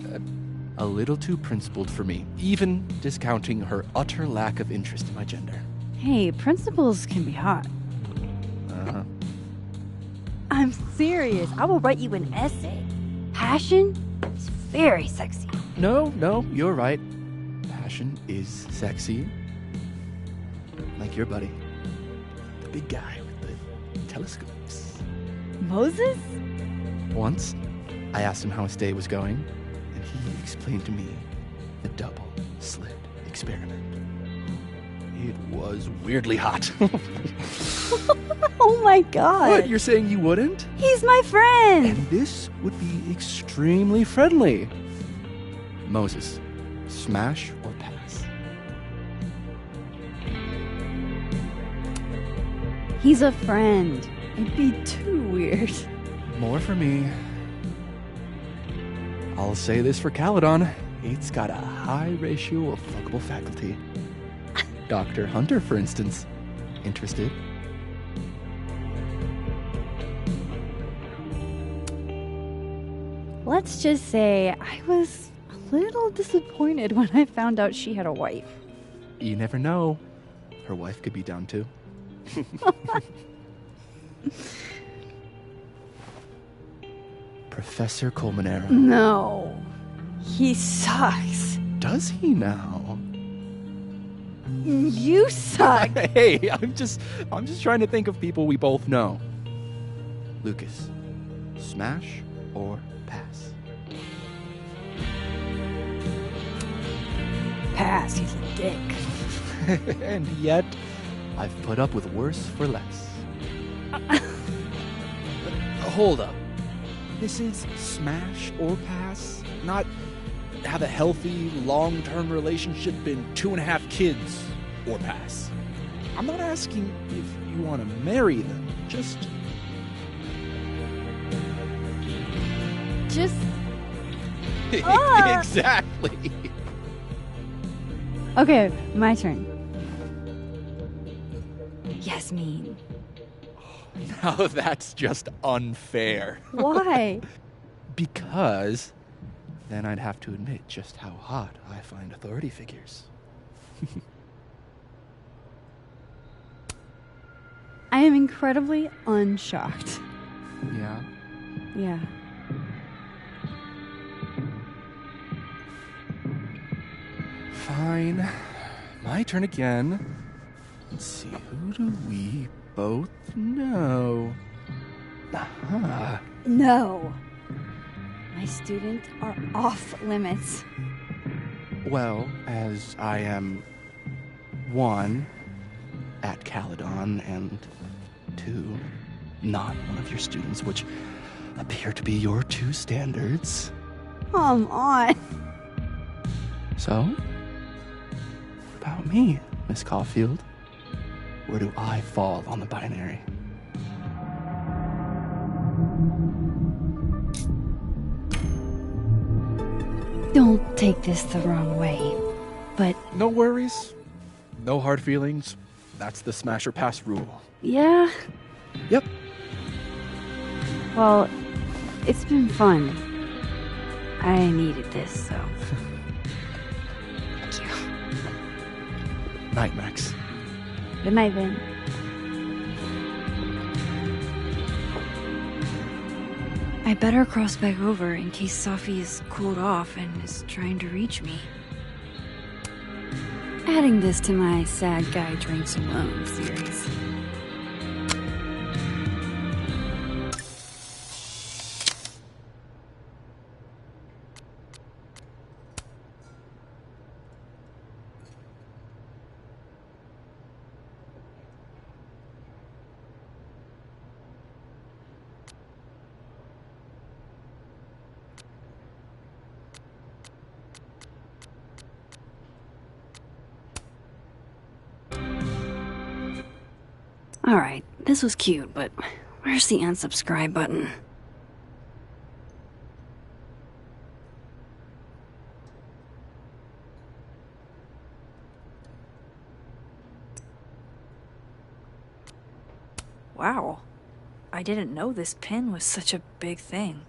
a little too principled for me, even discounting her utter lack of interest in my gender. Hey, principals can be hot. Uh-huh. I'm serious. I will write you an essay. Passion is very sexy. No, you're right. Passion is sexy. Like your buddy. The big guy with the telescopes. Moses? Once, I asked him how his day was going, and he explained to me the double slit experiment. It was weirdly hot. Oh my god. What, you're saying you wouldn't? He's my friend. And this would be extremely friendly. Moses, smash or pass? He's a friend. It'd be too weird. More for me. I'll say this for Caledon. It's got a high ratio of fuckable faculty. Dr. Hunter, for instance. Interested? Let's just say I was a little disappointed when I found out she had a wife. You never know. Her wife could be down too. Professor Colmenero. No. He sucks. Does he now? You suck. Hey, I'm just trying to think of people we both know. Lucas, smash or pass? Pass, he's a dick. And yet, I've put up with worse for less. Hold up. This is smash or pass? Not have a healthy, long-term relationship and 2.5 kids or pass. I'm not asking if you want to marry them. Just Exactly. Okay, my turn. Yasmin. Now that's just unfair. Why? Because then I'd have to admit just how hot I find authority figures. I am incredibly unshocked. Yeah? Yeah. Fine. My turn again. Let's see, who do we both know? Aha. No. My students are off limits. Well, as I am 1, at Caledon, and 2, not one of your students, which appear to be your 2 standards. Come on. So, what about me, Miss Caulfield? Where do I fall on the binary? Don't take this the wrong way, but No worries. No hard feelings. That's the smash or pass rule. yeah. Yep. Well, it's been fun. I needed this, so. Thank you. Night, Max. Good night, Vin. I better cross back over in case Safi is cooled off and is trying to reach me. Adding this to my sad guy drinks alone series. Alright, this was cute, but where's the unsubscribe button? Wow. I didn't know this pin was such a big thing.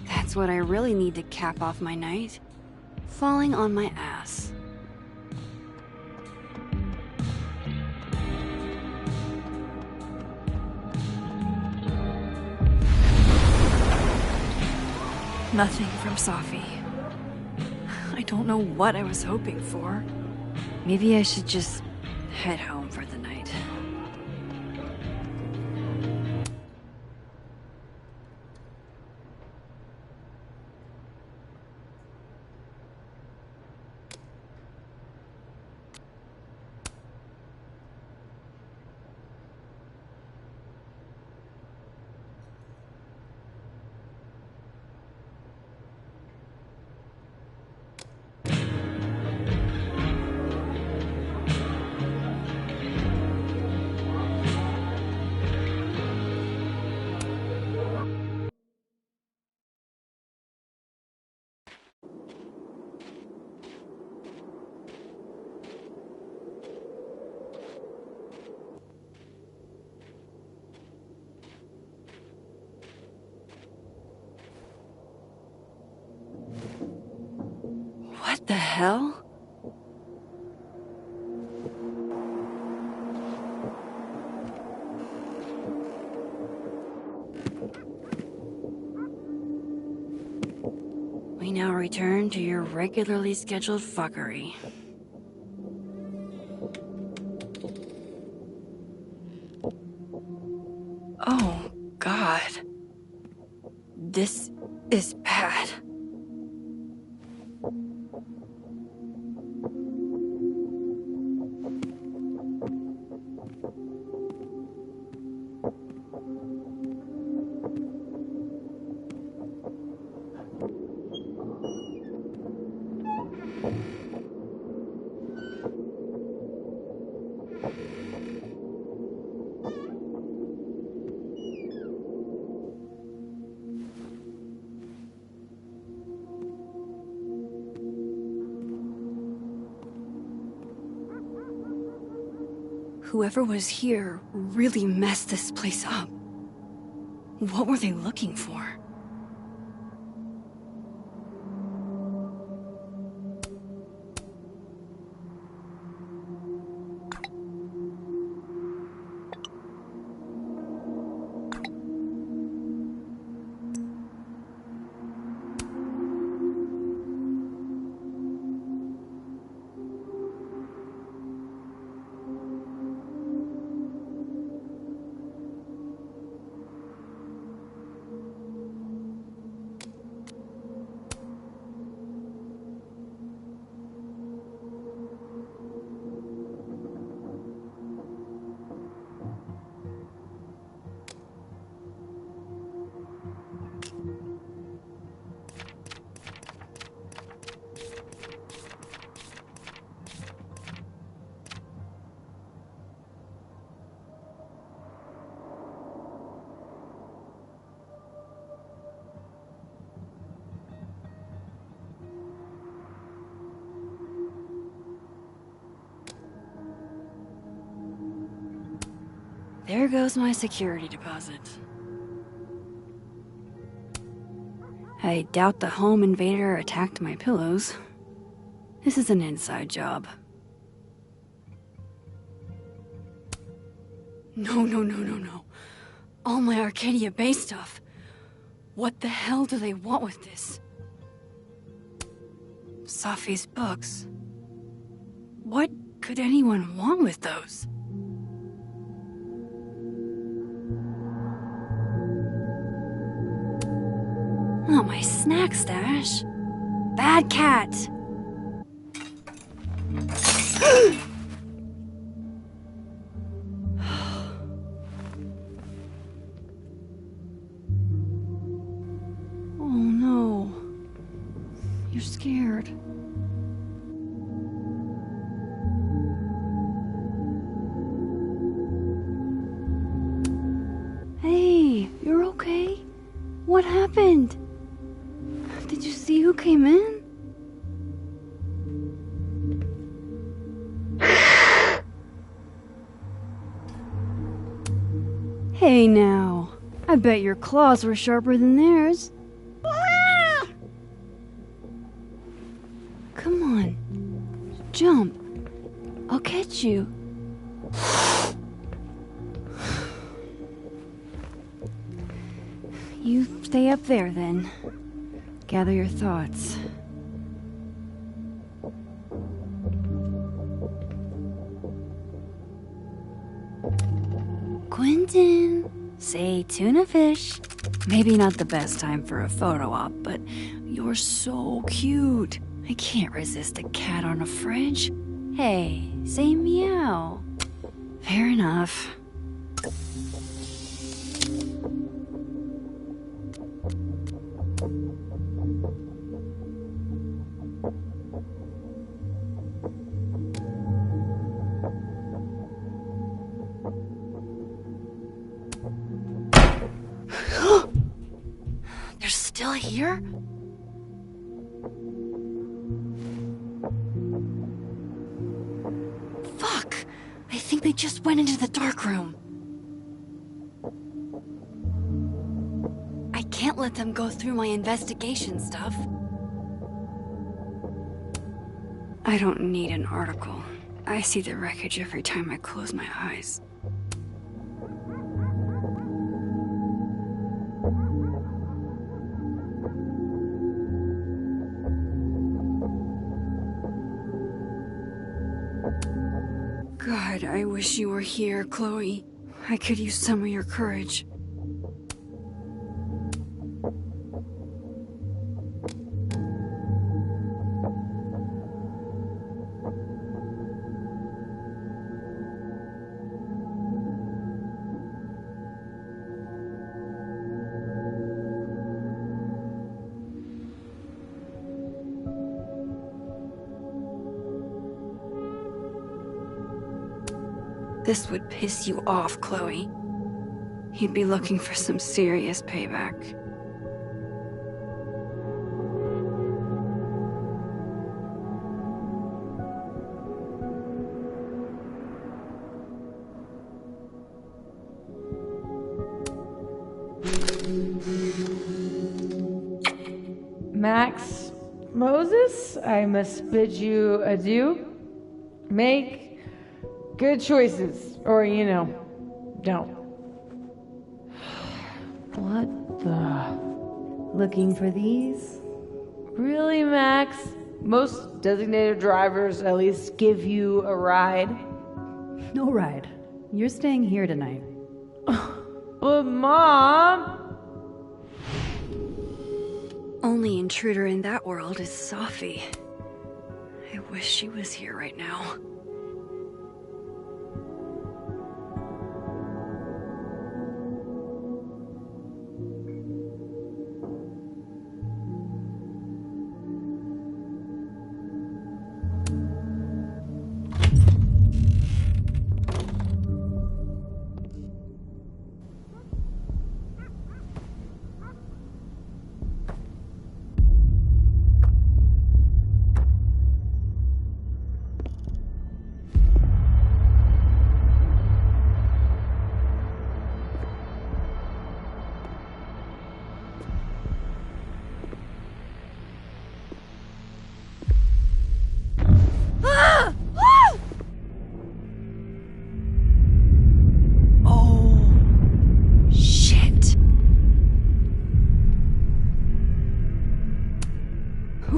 That's what I really need to cap off my night. Falling on my ass. Nothing from Safi. I don't know what I was hoping for. Maybe I should just head home for the night. What the hell? We now return to your regularly scheduled fuckery. Oh, God. This is bad. Whoever was here really messed this place up. What were they looking for? There goes my security deposit. I doubt the home invader attacked my pillows. This is an inside job. No. All my Arcadia Bay stuff. What the hell do they want with this? Safi's books. What could anyone want with those? Oh, my snack stash. Bad cat. Oh no. You're scared. Hey, you're okay? What happened? Did you see who came in? Hey now, I bet your claws were sharper than theirs. Come on, jump. I'll catch you. You stay up there then. Gather your thoughts. Quentin, say tuna fish. Maybe not the best time for a photo op, but you're so cute. I can't resist a cat on a fridge. Hey, say meow. Fair enough. They're still here? Fuck! I think they just went into the dark room. I can't let them go through my investigation stuff. I don't need an article. I see the wreckage every time I close my eyes. God, I wish you were here, Chloe. I could use some of your courage. This would piss you off, Chloe. He'd be looking for some serious payback. Max Moses, I must bid you adieu. Make good choices, or, don't. What the? Looking for these? Really, Max? Most designated drivers at least give you a ride. No ride. You're staying here tonight. But, Mom! Only intruder in that world is Safi. I wish she was here right now.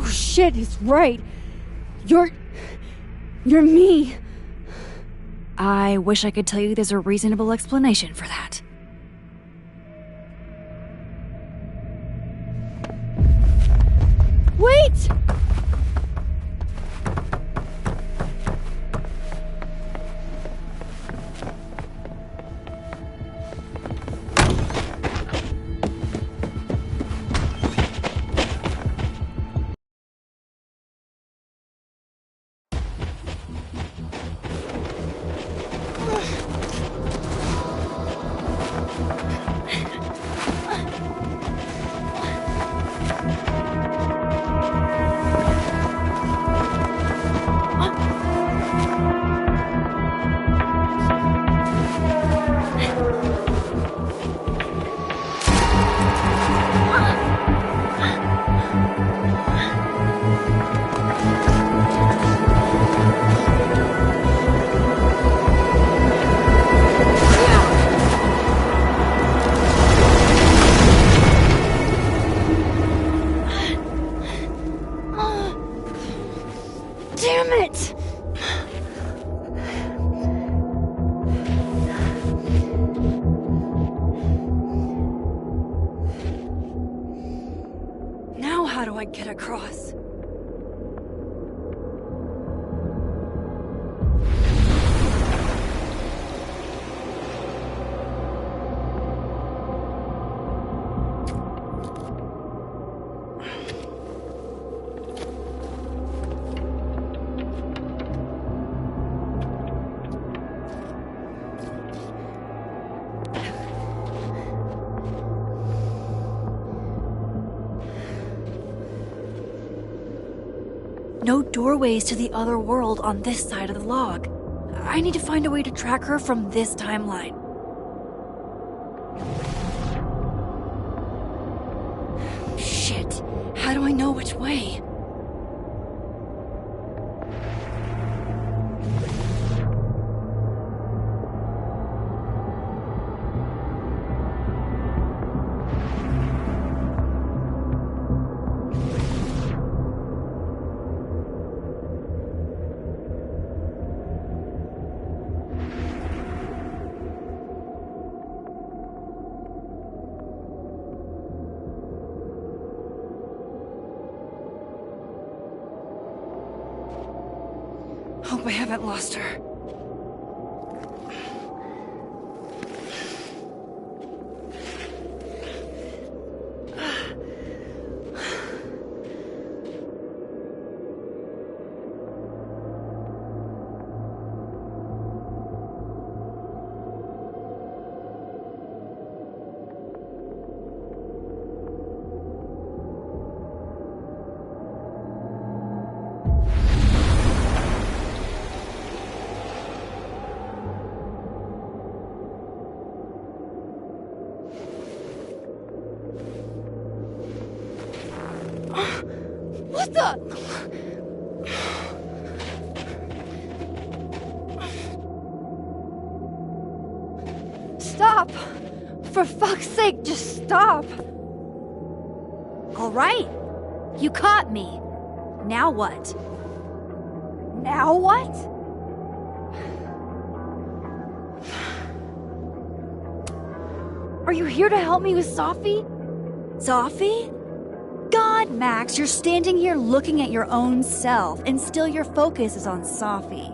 Shit is right. You're me. I wish I could tell you there's a reasonable explanation for that. Wait! Damn it! Now how do I get across? No doorways to the other world on this side of the log. I need to find a way to track her from this timeline. Shit. How do I know which way? Hope I haven't lost her. What the? Stop! For fuck's sake, just stop! All right. You caught me. Now what? Now what? Are you here to help me with Safi? Safi? God, Max, you're standing here looking at your own self, and still your focus is on Safi.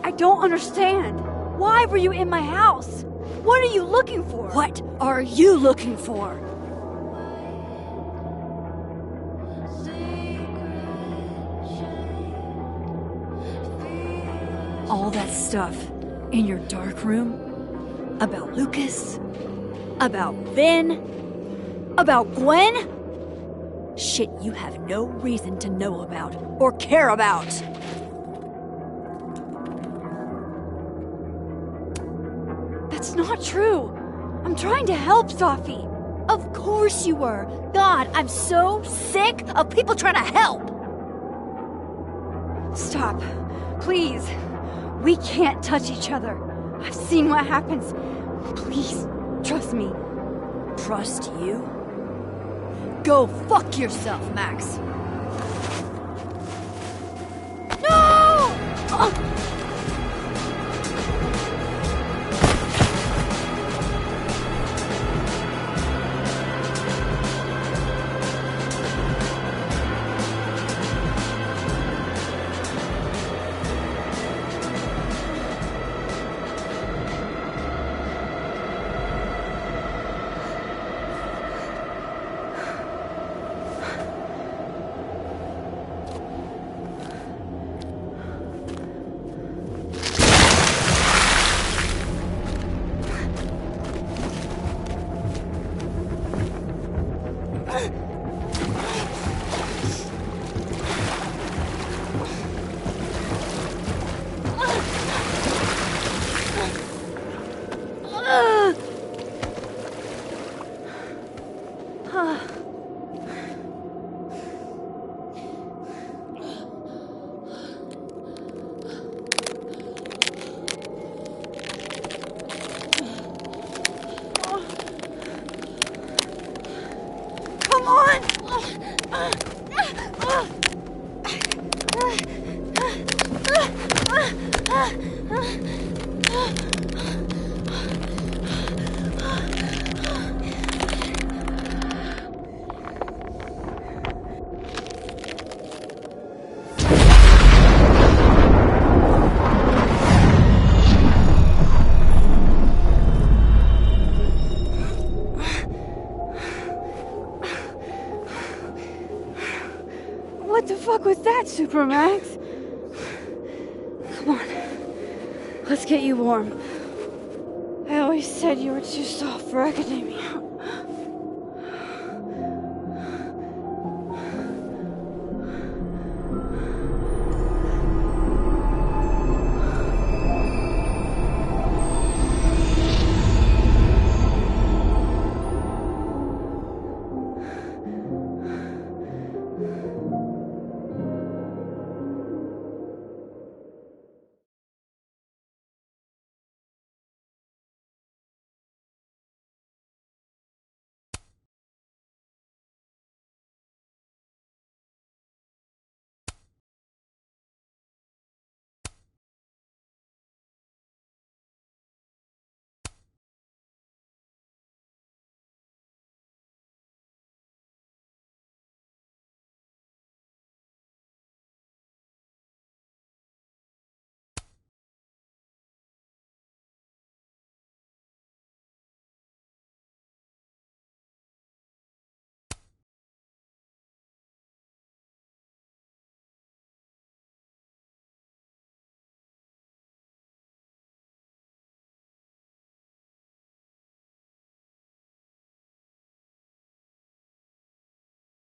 I don't understand. Why were you in my house? What are you looking for? What are you looking for? All that stuff in your dark room? About Lucas? About Vin? About Gwen? Shit you have no reason to know about or care about. That's not true. I'm trying to help Safi. Of course you were. God, I'm so sick of people trying to help. Stop. Please. We can't touch each other. I've seen what happens. Please, trust me. Trust you? Go fuck yourself, Max. No! What the fuck was that, Supermax? Come on. Let's get you warm. I always said you were too soft for academia.